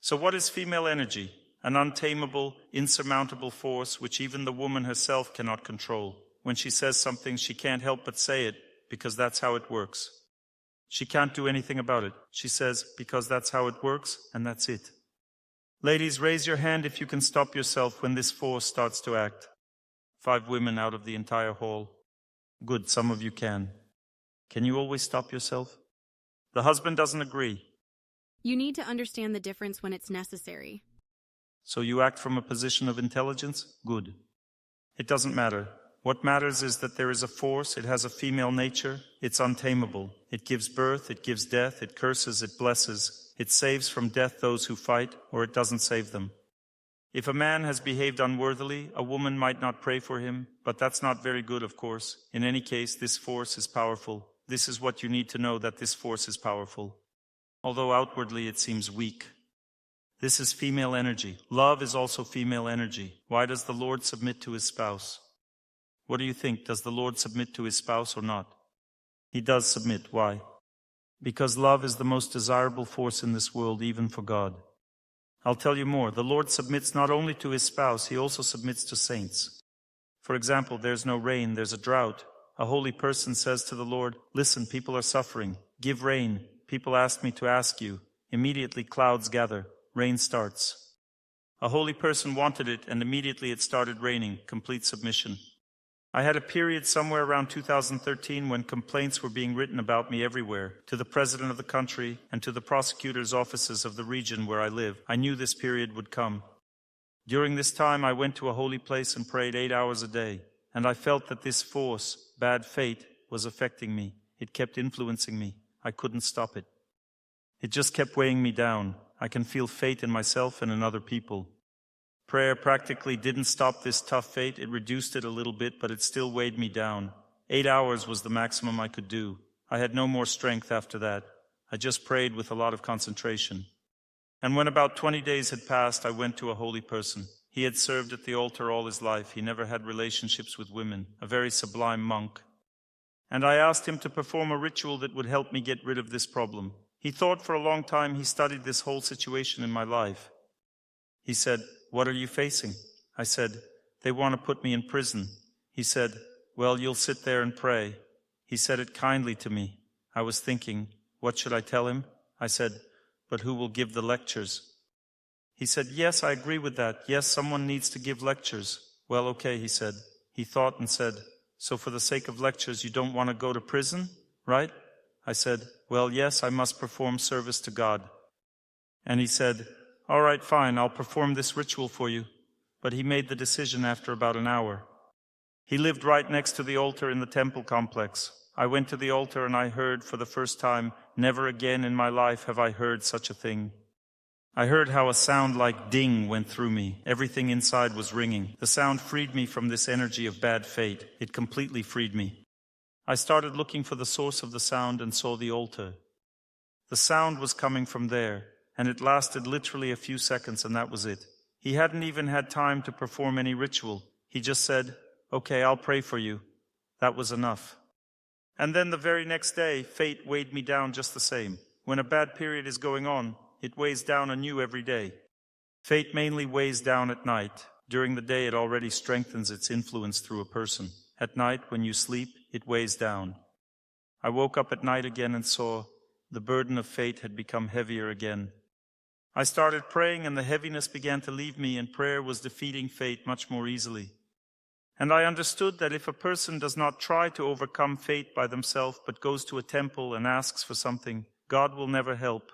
So what is female energy? An untamable, insurmountable force which even the woman herself cannot control. When she says something, she can't help but say it, because that's how it works. She can't do anything about it. She says, because that's how it works, and that's it. Ladies, raise your hand if you can stop yourself when this force starts to act. 5 women out of the entire hall. Good, some of you can. Can you always stop yourself? The husband doesn't agree. You need to understand the difference when it's necessary. So you act from a position of intelligence? Good. It doesn't matter. What matters is that there is a force, it has a female nature, it's untamable. It gives birth, it gives death, it curses, it blesses. It saves from death those who fight, or it doesn't save them. If a man has behaved unworthily, a woman might not pray for him, but that's not very good, of course. In any case, this force is powerful. This is what you need to know, that this force is powerful. Although outwardly it seems weak. This is female energy. Love is also female energy. Why does the Lord submit to his spouse? What do you think? Does the Lord submit to his spouse or not? He does submit. Why? Because love is the most desirable force in this world, even for God. I'll tell you more. The Lord submits not only to his spouse, he also submits to saints. For example, there's no rain, there's a drought. A holy person says to the Lord, listen, people are suffering. Give rain. People ask me to ask you. Immediately clouds gather. Rain starts. A holy person wanted it, and immediately it started raining. Complete submission. I had a period somewhere around 2013 when complaints were being written about me everywhere, to the president of the country and to the prosecutor's offices of the region where I live. I knew this period would come. During this time, I went to a holy place and prayed 8 hours a day, and I felt that this force, bad fate, was affecting me. It kept influencing me. I couldn't stop it. It just kept weighing me down. I can feel fate in myself and in other people. Prayer practically didn't stop this tough fate. It reduced it a little bit, but it still weighed me down. 8 hours was the maximum I could do. I had no more strength after that. I just prayed with a lot of concentration. And when about 20 days had passed, I went to a holy person. He had served at the altar all his life. He never had relationships with women, a very sublime monk. And I asked him to perform a ritual that would help me get rid of this problem. He thought for a long time. He studied this whole situation in my life. He said, "What are you facing?" I said, "They want to put me in prison." He said, "Well, you'll sit there and pray." He said it kindly to me. I was thinking, what should I tell him? I said, "But who will give the lectures?" He said, "Yes, I agree with that. Yes, someone needs to give lectures." "Well, okay," he said. He thought and said, "So for the sake of lectures, you don't want to go to prison, right?" I said, "Well, yes, I must perform service to God." And he said, "All right, fine, I'll perform this ritual for you." But he made the decision after about an hour. He lived right next to the altar in the temple complex. I went to the altar and I heard for the first time, never again in my life have I heard such a thing. I heard how a sound like ding went through me. Everything inside was ringing. The sound freed me from this energy of bad fate. It completely freed me. I started looking for the source of the sound and saw the altar. The sound was coming from there, and it lasted literally a few seconds, and that was it. He hadn't even had time to perform any ritual. He just said, "Okay, I'll pray for you." That was enough. And then the very next day, fate weighed me down just the same. When a bad period is going on, it weighs down anew every day. Fate mainly weighs down at night. During the day, it already strengthens its influence through a person. At night, when you sleep, it weighs down. I woke up at night again and saw the burden of fate had become heavier again. I started praying and the heaviness began to leave me, and prayer was defeating fate much more easily. And I understood that if a person does not try to overcome fate by themselves but goes to a temple and asks for something, God will never help.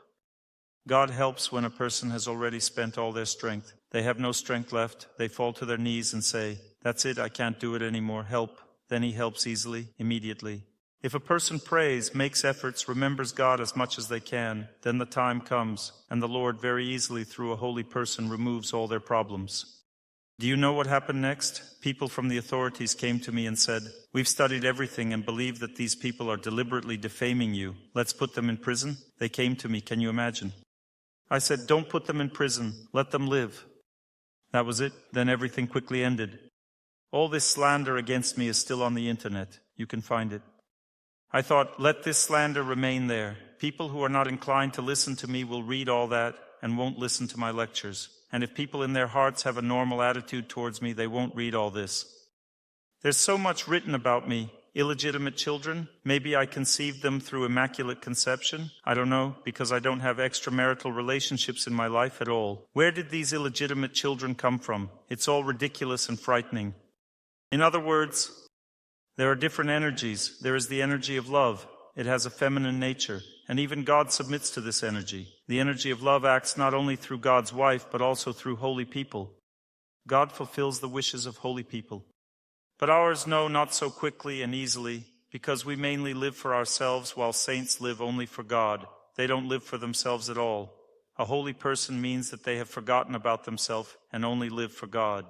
God helps when a person has already spent all their strength. They have no strength left. They fall to their knees and say, "That's it, I can't do it anymore, help." Then he helps easily, immediately. If a person prays, makes efforts, remembers God as much as they can, then the time comes, and the Lord very easily through a holy person removes all their problems. Do you know what happened next? People from the authorities came to me and said, "We've studied everything and believe that these people are deliberately defaming you. Let's put them in prison." They came to me, can you imagine? I said, "Don't put them in prison. Let them live." That was it. Then everything quickly ended. All this slander against me is still on the internet. You can find it. I thought, let this slander remain there. People who are not inclined to listen to me will read all that and won't listen to my lectures. And if people in their hearts have a normal attitude towards me, they won't read all this. There's so much written about me. Illegitimate children, maybe I conceived them through immaculate conception. I don't know, because I don't have extramarital relationships in my life at all. Where did these illegitimate children come from? It's all ridiculous and frightening. In other words, there are different energies. There is the energy of love. It has a feminine nature, and even God submits to this energy. The energy of love acts not only through God's wife, but also through holy people. God fulfills the wishes of holy people. But ours no, not so quickly and easily, because we mainly live for ourselves, while saints live only for God. They don't live for themselves at all. A holy person means that they have forgotten about themselves and only live for God.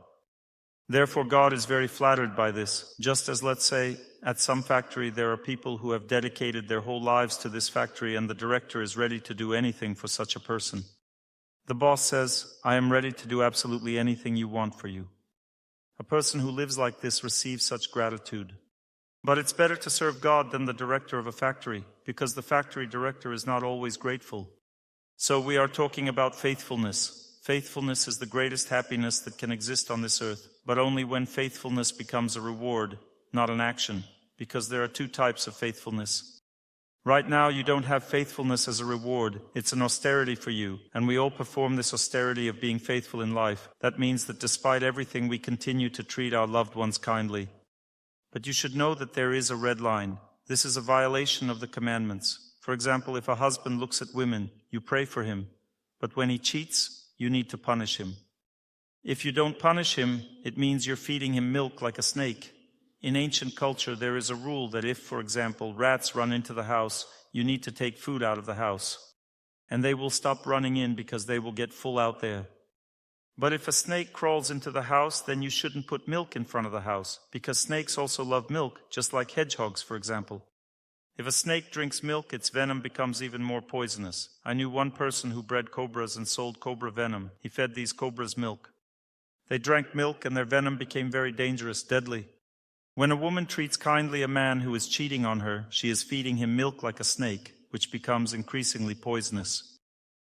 Therefore, God is very flattered by this. Just as, let's say, at some factory there are people who have dedicated their whole lives to this factory, and the director is ready to do anything for such a person. The boss says, "I am ready to do absolutely anything you want for you." A person who lives like this receives such gratitude. But it's better to serve God than the director of a factory, because the factory director is not always grateful. So we are talking about faithfulness. Faithfulness is the greatest happiness that can exist on this earth, but only when faithfulness becomes a reward, not an action, because there are two types of faithfulness. Right now, you don't have faithfulness as a reward. It's an austerity for you, and we all perform this austerity of being faithful in life. That means that despite everything, we continue to treat our loved ones kindly. But you should know that there is a red line. This is a violation of the commandments. For example, if a husband looks at women, you pray for him, but when he cheats, you need to punish him. If you don't punish him, it means you're feeding him milk like a snake. In ancient culture, there is a rule that if, for example, rats run into the house, you need to take food out of the house. And they will stop running in because they will get full out there. But if a snake crawls into the house, then you shouldn't put milk in front of the house, because snakes also love milk, just like hedgehogs, for example. If a snake drinks milk, its venom becomes even more poisonous. I knew one person who bred cobras and sold cobra venom. He fed these cobras milk. They drank milk and their venom became very dangerous, deadly. When a woman treats kindly a man who is cheating on her, she is feeding him milk like a snake, which becomes increasingly poisonous.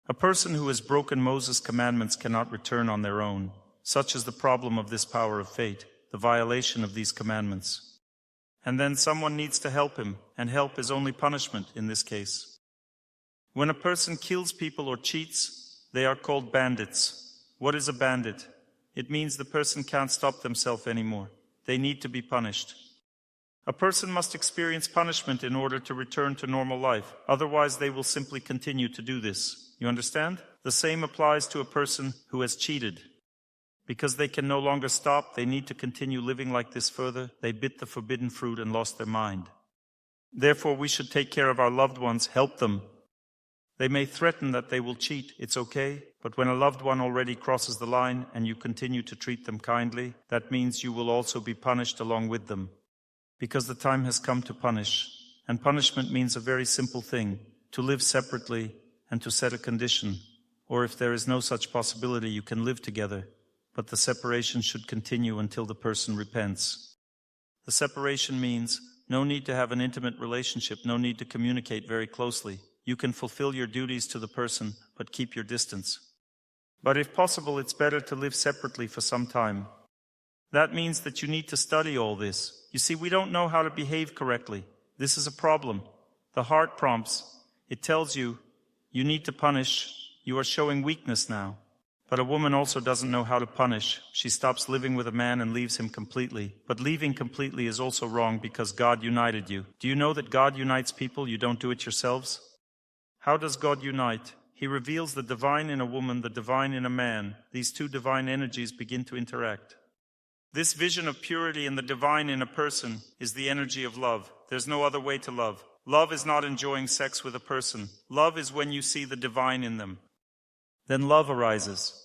A person who has broken Moses' commandments cannot return on their own. Such is the problem of this power of fate, the violation of these commandments. And then someone needs to help him, and help is only punishment in this case. When a person kills people or cheats, they are called bandits. What is a bandit? It means the person can't stop themselves anymore. They need to be punished. A person must experience punishment in order to return to normal life. Otherwise, they will simply continue to do this. You understand? The same applies to a person who has cheated. Because they can no longer stop, they need to continue living like this further. They bit the forbidden fruit and lost their mind. Therefore, we should take care of our loved ones, help them. They may threaten that they will cheat, it's okay, but when a loved one already crosses the line and you continue to treat them kindly, that means you will also be punished along with them. Because the time has come to punish. And punishment means a very simple thing, to live separately and to set a condition. Or if there is no such possibility, you can live together, but the separation should continue until the person repents. The separation means no need to have an intimate relationship, no need to communicate very closely. You can fulfill your duties to the person, but keep your distance. But if possible, it's better to live separately for some time. That means that you need to study all this. You see, we don't know how to behave correctly. This is a problem. The heart prompts. It tells you, you need to punish. You are showing weakness now. But a woman also doesn't know how to punish. She stops living with a man and leaves him completely. But leaving completely is also wrong because God united you. Do you know that God unites people? You don't do it yourselves? How does God unite? He reveals the divine in a woman, the divine in a man. These two divine energies begin to interact. This vision of purity and the divine in a person is the energy of love. There's no other way to love. Love is not enjoying sex with a person. Love is when you see the divine in them. Then love arises.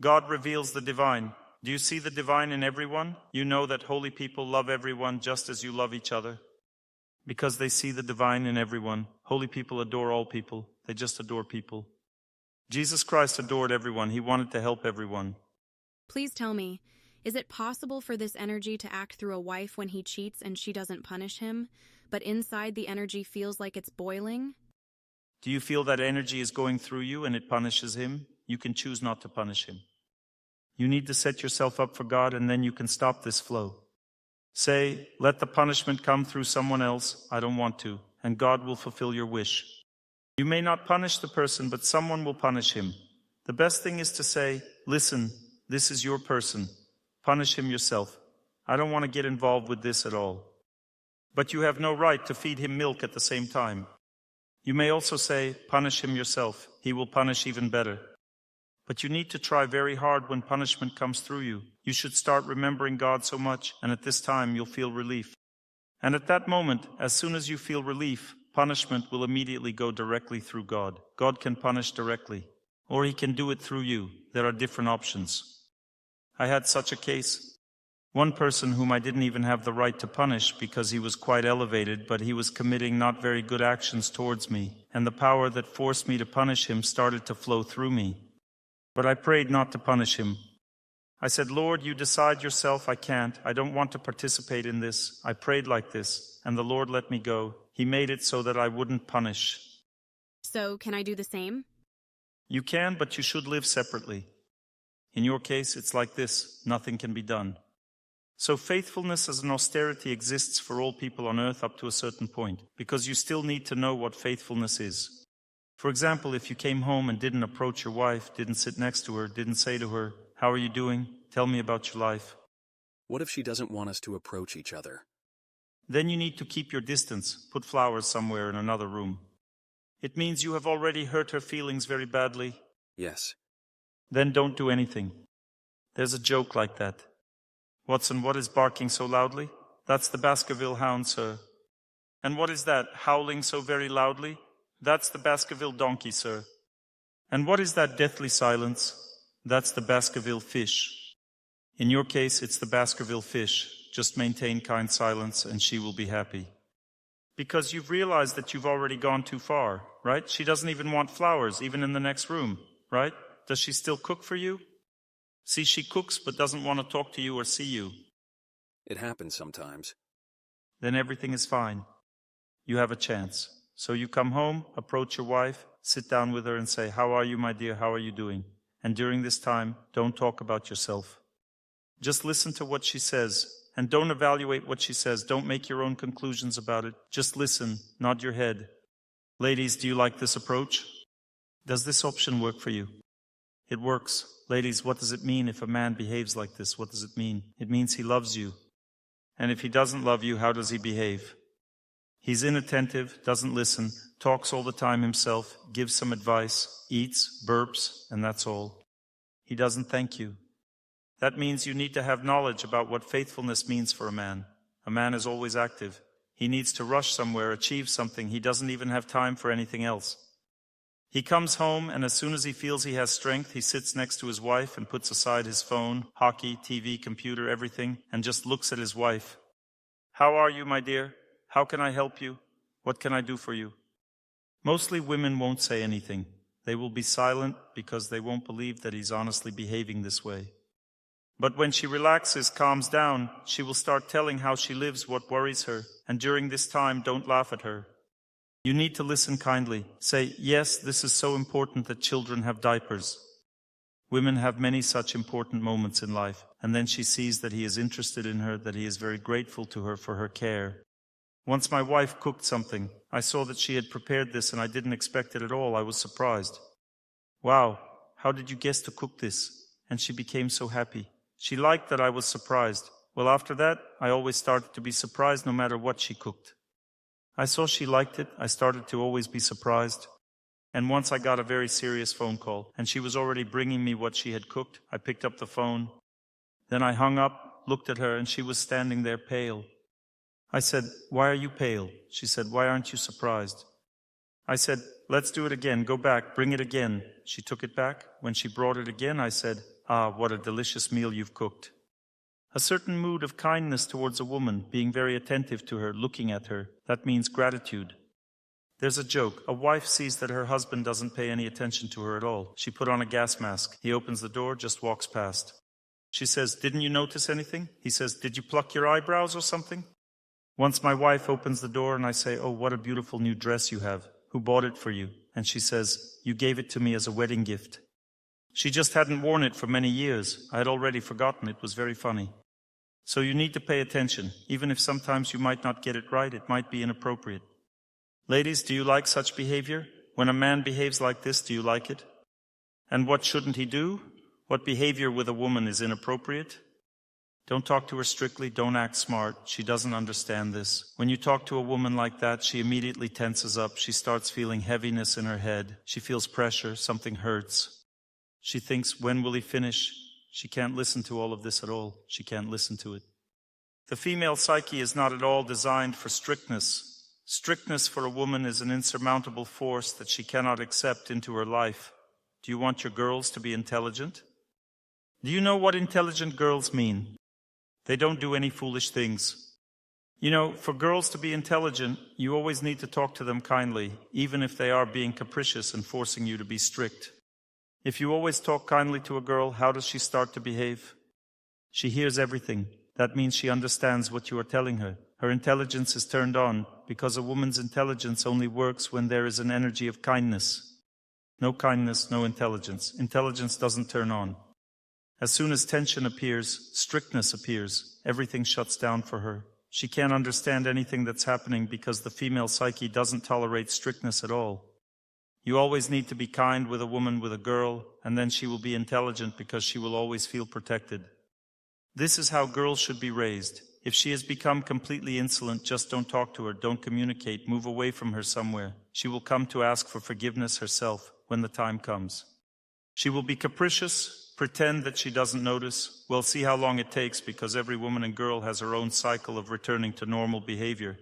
God reveals the divine. Do you see the divine in everyone? You know that holy people love everyone just as you love each other. Because they see the divine in everyone. Holy people adore all people. They just adore people. Jesus Christ adored everyone. He wanted to help everyone. Please tell me, is it possible for this energy to act through a wife when he cheats and she doesn't punish him, but inside the energy feels like it's boiling? Do you feel that energy is going through you and it punishes him? You can choose not to punish him. You need to set yourself up for God and then you can stop this flow. Say, let the punishment come through someone else. I don't want to. And God will fulfill your wish. You may not punish the person, but someone will punish him. The best thing is to say, listen, this is your person. Punish him yourself. I don't want to get involved with this at all. But you have no right to feed him milk at the same time. You may also say, punish him yourself. He will punish even better. But you need to try very hard when punishment comes through you. You should start remembering God so much, and at this time you'll feel relief. And at that moment, as soon as you feel relief, punishment will immediately go directly through God. God can punish directly, or he can do it through you. There are different options. I had such a case. One person whom I didn't even have the right to punish because he was quite elevated, but he was committing not very good actions towards me, and the power that forced me to punish him started to flow through me. But I prayed not to punish him. I said, Lord, you decide yourself. I can't. I don't want to participate in this. I prayed like this, and the Lord let me go. He made it so that I wouldn't punish. So, can I do the same? You can, but you should live separately. In your case, it's like this. Nothing can be done. So faithfulness as an austerity exists for all people on earth up to a certain point, because you still need to know what faithfulness is. For example, if you came home and didn't approach your wife, didn't sit next to her, didn't say to her, how are you doing? Tell me about your life. What if she doesn't want us to approach each other? Then you need to keep your distance, put flowers somewhere in another room. It means you have already hurt her feelings very badly. Yes. Then don't do anything. There's a joke like that. Watson, what is barking so loudly? That's the Baskerville hound, sir. And what is that, howling so very loudly? That's the Baskerville donkey, sir. And what is that deathly silence? That's the Baskerville fish. In your case, it's the Baskerville fish. Just maintain kind silence and she will be happy. Because you've realized that you've already gone too far, right? She doesn't even want flowers, even in the next room, right? Does she still cook for you? See, she cooks but doesn't want to talk to you or see you. It happens sometimes. Then everything is fine. You have a chance. So you come home, approach your wife, sit down with her and say, "How are you, my dear? How are you doing?" And during this time, don't talk about yourself. Just listen to what she says, and don't evaluate what she says. Don't make your own conclusions about it. Just listen, nod your head. Ladies, do you like this approach? Does this option work for you? It works. Ladies, what does it mean if a man behaves like this? What does it mean? It means he loves you. And if he doesn't love you, how does he behave? He's inattentive, doesn't listen, talks all the time himself, gives some advice, eats, burps, and that's all. He doesn't thank you. That means you need to have knowledge about what faithfulness means for a man. A man is always active. He needs to rush somewhere, achieve something. He doesn't even have time for anything else. He comes home, and as soon as he feels he has strength, he sits next to his wife and puts aside his phone, hockey, TV, computer, everything, and just looks at his wife. "How are you, my dear? How can I help you? What can I do for you?" Mostly women won't say anything. They will be silent because they won't believe that he's honestly behaving this way. But when she relaxes, calms down, she will start telling how she lives, what worries her, and during this time, don't laugh at her. You need to listen kindly. Say, "Yes, this is so important that children have diapers." Women have many such important moments in life, and then she sees that he is interested in her, that he is very grateful to her for her care. Once my wife cooked something. I saw that she had prepared this and I didn't expect it at all. I was surprised. "Wow, how did you guess to cook this?" And she became so happy. She liked that I was surprised. Well, after that, I always started to be surprised no matter what she cooked. I saw she liked it. I started to always be surprised. And once I got a very serious phone call, and she was already bringing me what she had cooked. I picked up the phone. Then I hung up, looked at her, and she was standing there pale. I said, "Why are you pale?" She said, "Why aren't you surprised?" I said, "Let's do it again. Go back. Bring it again." She took it back. When she brought it again, I said, "Ah, what a delicious meal you've cooked." A certain mood of kindness towards a woman, being very attentive to her, looking at her, that means gratitude. There's a joke. A wife sees that her husband doesn't pay any attention to her at all. She put on a gas mask. He opens the door, just walks past. She says, "Didn't you notice anything?" He says, "Did you pluck your eyebrows or something?" Once my wife opens the door and I say, "Oh, what a beautiful new dress you have. Who bought it for you?" And she says, "You gave it to me as a wedding gift." She just hadn't worn it for many years. I had already forgotten. It was very funny. So you need to pay attention. Even if sometimes you might not get it right, it might be inappropriate. Ladies, do you like such behavior? When a man behaves like this, do you like it? And what shouldn't he do? What behavior with a woman is inappropriate? Don't talk to her strictly. Don't act smart. She doesn't understand this. When you talk to a woman like that, she immediately tenses up. She starts feeling heaviness in her head. She feels pressure. Something hurts. She thinks, when will he finish? She can't listen to all of this at all. She can't listen to it. The female psyche is not at all designed for strictness. Strictness for a woman is an insurmountable force that she cannot accept into her life. Do you want your girls to be intelligent? Do you know what intelligent girls mean? They don't do any foolish things. You know, for girls to be intelligent, you always need to talk to them kindly, even if they are being capricious and forcing you to be strict. If you always talk kindly to a girl, how does she start to behave? She hears everything. That means she understands what you are telling her. Her intelligence is turned on, because a woman's intelligence only works when there is an energy of kindness. No kindness, no intelligence. Intelligence doesn't turn on. As soon as tension appears, strictness appears. Everything shuts down for her. She can't understand anything that's happening because the female psyche doesn't tolerate strictness at all. You always need to be kind with a woman, with a girl, and then she will be intelligent because she will always feel protected. This is how girls should be raised. If she has become completely insolent, just don't talk to her, don't communicate, move away from her somewhere. She will come to ask for forgiveness herself when the time comes. She will be capricious, pretend that she doesn't notice. Well, see how long it takes, because every woman and girl has her own cycle of returning to normal behavior.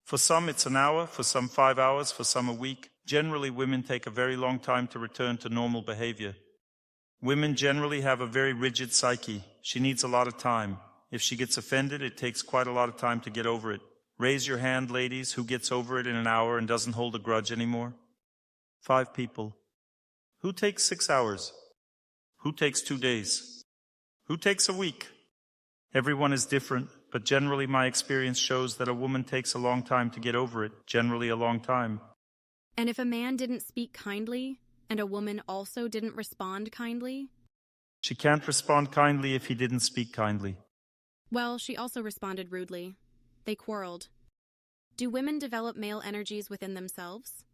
For some it's an hour, for some 5 hours, for some a week. Generally, women take a very long time to return to normal behavior. Women generally have a very rigid psyche. She needs a lot of time. If she gets offended, it takes quite a lot of time to get over it. Raise your hand, ladies, who gets over it in an hour and doesn't hold a grudge anymore. 5 people. Who takes 6 hours? Who takes 2 days? Who takes a week? Everyone is different, but generally my experience shows that a woman takes a long time to get over it, generally a long time. And if a man didn't speak kindly, and a woman also didn't respond kindly? She can't respond kindly if he didn't speak kindly. Well, she also responded rudely. They quarreled. Do women develop male energies within themselves?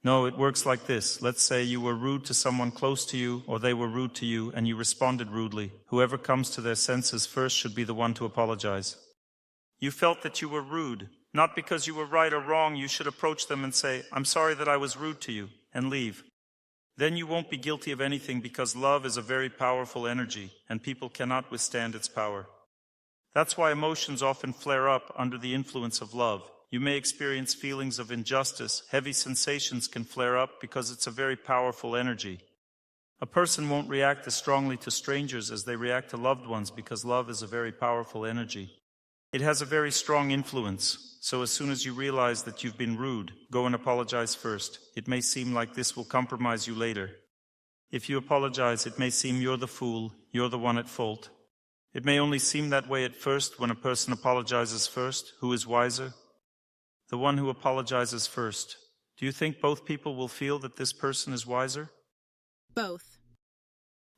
No, it works like this. Let's say you were rude to someone close to you, or they were rude to you, and you responded rudely. Whoever comes to their senses first should be the one to apologize. You felt that you were rude. Not because you were right or wrong, you should approach them and say, "I'm sorry that I was rude to you," and leave. Then you won't be guilty of anything because love is a very powerful energy, and people cannot withstand its power. That's why emotions often flare up under the influence of love. You may experience feelings of injustice. Heavy sensations can flare up because it's a very powerful energy. A person won't react as strongly to strangers as they react to loved ones because love is a very powerful energy. It has a very strong influence, so as soon as you realize that you've been rude, go and apologize first. It may seem like this will compromise you later. If you apologize, it may seem you're the fool, you're the one at fault. It may only seem that way at first when a person apologizes first. Who is wiser? The one who apologizes first. Do you think both people will feel that this person is wiser? Both.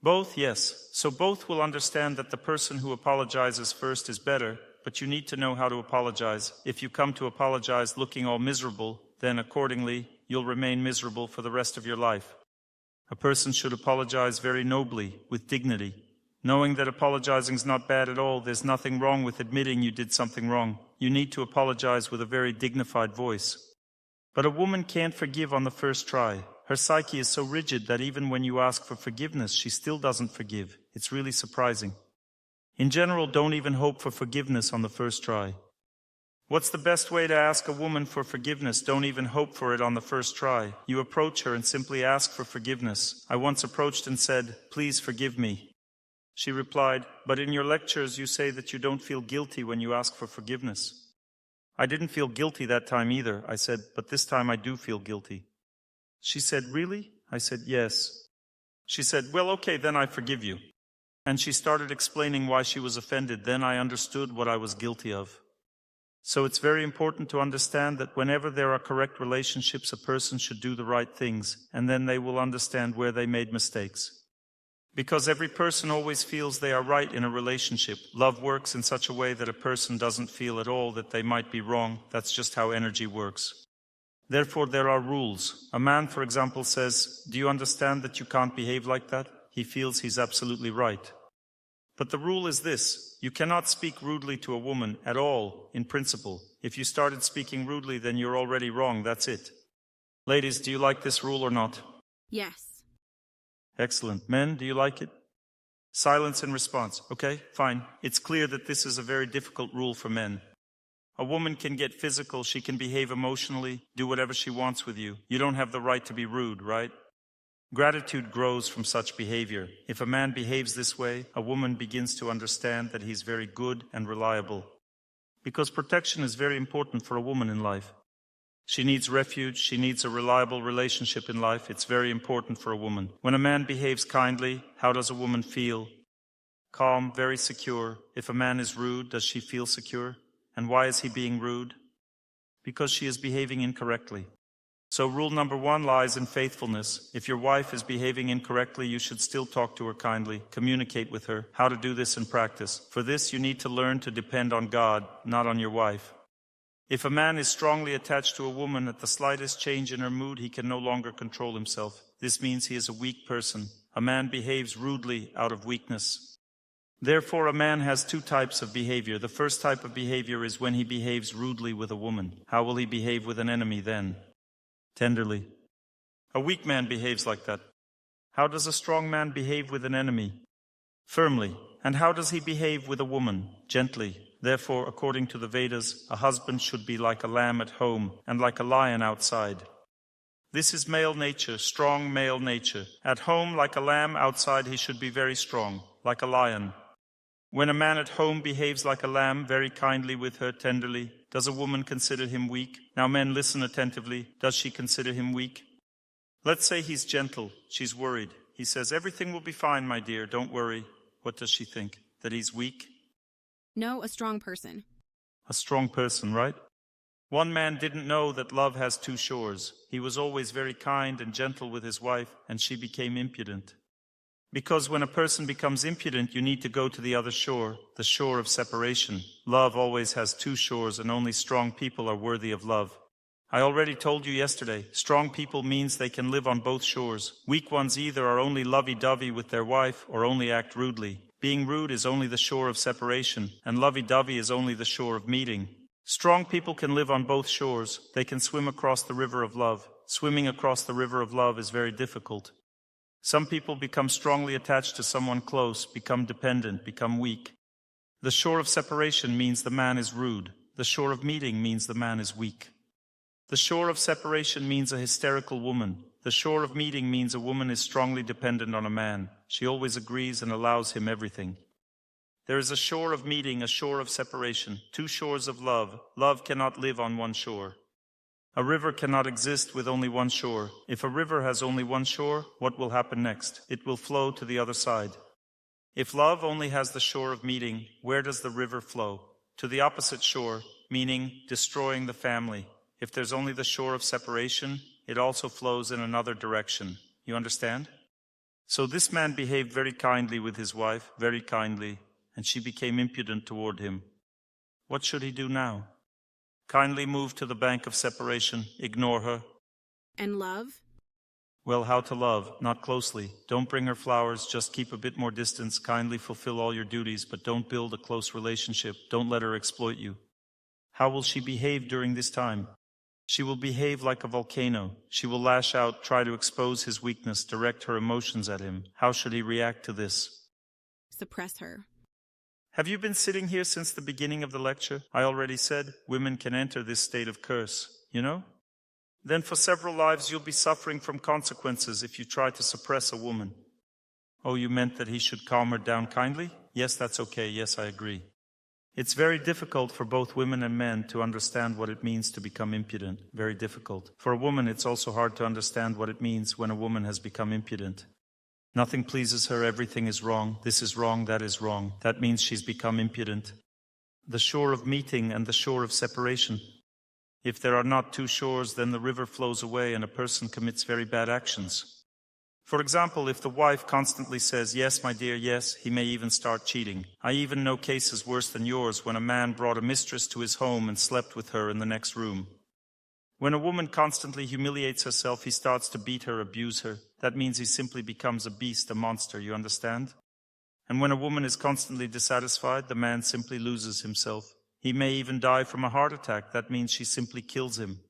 Both, yes. So both will understand that the person who apologizes first is better, but you need to know how to apologize. If you come to apologize looking all miserable, then accordingly, you'll remain miserable for the rest of your life. A person should apologize very nobly, with dignity. Knowing that apologizing is not bad at all, there's nothing wrong with admitting you did something wrong. You need to apologize with a very dignified voice. But a woman can't forgive on the first try. Her psyche is so rigid that even when you ask for forgiveness, she still doesn't forgive. It's really surprising. In general, don't even hope for forgiveness on the first try. What's the best way to ask a woman for forgiveness? Don't even hope for it on the first try. You approach her and simply ask for forgiveness. I once approached and said, "Please forgive me." She replied, "But in your lectures you say that you don't feel guilty when you ask for forgiveness." I didn't feel guilty that time either. I said, "But this time I do feel guilty." She said, "Really?" I said, "Yes." She said, "Well, okay, then I forgive you." And she started explaining why she was offended. Then I understood what I was guilty of. So it's very important to understand that whenever there are correct relationships, a person should do the right things, and then they will understand where they made mistakes. Because every person always feels they are right in a relationship. Love works in such a way that a person doesn't feel at all that they might be wrong. That's just how energy works. Therefore, there are rules. A man, for example, says, "Do you understand that you can't behave like that?" He feels he's absolutely right. But the rule is this: you cannot speak rudely to a woman at all, in principle. If you started speaking rudely, then you're already wrong. That's it. Ladies, do you like this rule or not? Yes. Excellent. Men, do you like it? Silence in response. Okay, fine. It's clear that this is a very difficult rule for men. A woman can get physical, she can behave emotionally, do whatever she wants with you. You don't have the right to be rude, right? Gratitude grows from such behavior. If a man behaves this way, a woman begins to understand that he's very good and reliable. Because protection is very important for a woman in life. She needs refuge, she needs a reliable relationship in life. It's very important for a woman. When a man behaves kindly, how does a woman feel? Calm, very secure. If a man is rude, does she feel secure? And why is he being rude? Because she is behaving incorrectly. So rule number 1 lies in faithfulness. If your wife is behaving incorrectly, you should still talk to her kindly, communicate with her. How to do this in practice. For this, you need to learn to depend on God, not on your wife. If a man is strongly attached to a woman, at the slightest change in her mood, he can no longer control himself. This means he is a weak person. A man behaves rudely out of weakness. Therefore, a man has 2 types of behavior. The first type of behavior is when he behaves rudely with a woman. How will he behave with an enemy then? Tenderly. A weak man behaves like that. How does a strong man behave with an enemy? Firmly. And how does he behave with a woman? Gently. Therefore, according to the Vedas, a husband should be like a lamb at home and like a lion outside. This is male nature, strong male nature. At home, like a lamb, outside he should be very strong, like a lion. When a man at home behaves like a lamb, very kindly with her, tenderly, Does a woman consider him weak? Now men, listen attentively. Does she consider him weak? Let's say he's gentle. She's worried. He says, everything will be fine, my dear. Don't worry. What does she think? That he's weak? No, a strong person. A strong person, right? One man didn't know that love has two shores. He was always very kind and gentle with his wife, and she became impudent. Because when a person becomes impudent, you need to go to the other shore, the shore of separation. Love always has two shores, and only strong people are worthy of love. I already told you yesterday, strong people means they can live on both shores. Weak ones either are only lovey-dovey with their wife or only act rudely. Being rude is only the shore of separation, and lovey-dovey is only the shore of meeting. Strong people can live on both shores. They can swim across the river of love. Swimming across the river of love is very difficult. Some people become strongly attached to someone close, become dependent, become weak. The shore of separation means the man is rude. The shore of meeting means the man is weak. The shore of separation means a hysterical woman. The shore of meeting means a woman is strongly dependent on a man. She always agrees and allows him everything. There is a shore of meeting, a shore of separation, two shores of love. Love cannot live on one shore. A river cannot exist with only one shore. If a river has only one shore, what will happen next? It will flow to the other side. If love only has the shore of meeting, where does the river flow? To the opposite shore, meaning destroying the family. If there's only the shore of separation, it also flows in another direction. You understand? So this man behaved very kindly with his wife, very kindly, and she became impudent toward him. What should he do now? Kindly move to the bank of separation, ignore her. And love? Well, how to love? Not closely. Don't bring her flowers, just keep a bit more distance, kindly fulfill all your duties, but don't build a close relationship. Don't let her exploit you. How will she behave during this time? She will behave like a volcano. She will lash out, try to expose his weakness, direct her emotions at him. How should he react to this? Suppress her. Have you been sitting here since the beginning of the lecture? I already said women can enter this state of curse, you know? Then for several lives you'll be suffering from consequences if you try to suppress a woman. Oh, you meant that he should calm her down kindly? Yes, that's okay. Yes, I agree. It's very difficult for both women and men to understand what it means to become impudent. Very difficult. For a woman, it's also hard to understand what it means when a woman has become impudent. Nothing pleases her, everything is wrong. This is wrong, that is wrong. That means she's become impudent. The shore of meeting and the shore of separation. If there are not two shores, then the river flows away and a person commits very bad actions. For example, if the wife constantly says, yes, my dear, yes, he may even start cheating. I even know cases worse than yours when a man brought a mistress to his home and slept with her in the next room. When a woman constantly humiliates herself, he starts to beat her, abuse her. That means he simply becomes a beast, a monster, you understand? And when a woman is constantly dissatisfied, the man simply loses himself. He may even die from a heart attack. That means she simply kills him.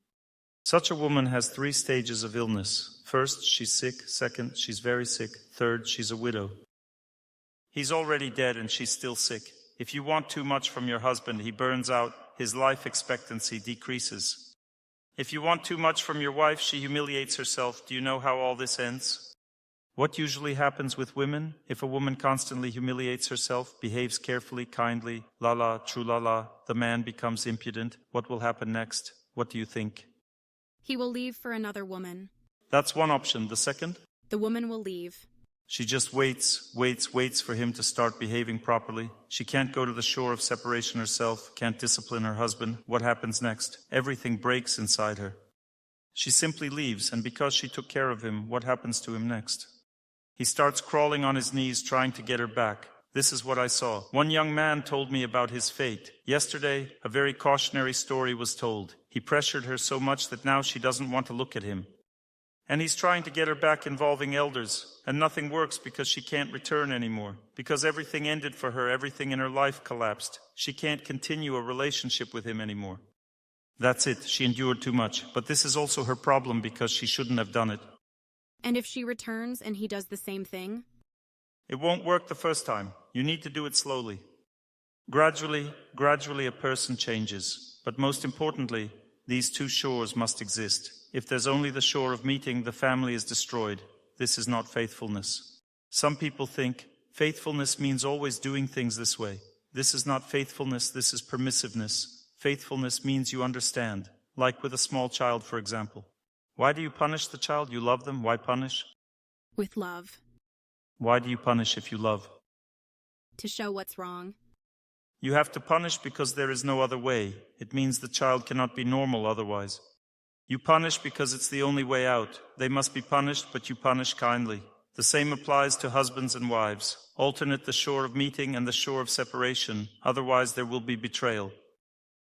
Such a woman has 3 stages of illness. First, she's sick. Second, she's very sick. Third, she's a widow. He's already dead and she's still sick. If you want too much from your husband, he burns out. His life expectancy decreases. If you want too much from your wife, she humiliates herself. Do you know how all this ends? What usually happens with women? If a woman constantly humiliates herself, behaves carefully, kindly, la-la, true-la-la, the man becomes impudent. What will happen next? What do you think? He will leave for another woman. That's one option. The second? The woman will leave. She just waits for him to start behaving properly. She can't go to the shore of separation herself, can't discipline her husband. What happens next? Everything breaks inside her. She simply leaves, and because she took care of him, what happens to him next? He starts crawling on his knees, trying to get her back. This is what I saw. One young man told me about his fate. Yesterday, a very cautionary story was told. He pressured her so much that now she doesn't want to look at him. And he's trying to get her back involving elders, and nothing works because she can't return anymore. Because everything ended for her, everything in her life collapsed. She can't continue a relationship with him anymore. That's it, she endured too much. But this is also her problem because she shouldn't have done it. And if she returns and he does the same thing? It won't work the first time. You need to do it slowly. Gradually a person changes. But most importantly, these 2 shores must exist. If there's only the shore of meeting, the family is destroyed. This is not faithfulness. Some people think faithfulness means always doing things this way. This is not faithfulness, this is permissiveness. Faithfulness means you understand, like with a small child, for example. Why do you punish the child? You love them. Why punish? With love. Why do you punish if you love? To show what's wrong. You have to punish because there is no other way. It means the child cannot be normal otherwise. You punish because it's the only way out. They must be punished, but you punish kindly. The same applies to husbands and wives. Alternate the shore of meeting and the shore of separation, otherwise there will be betrayal.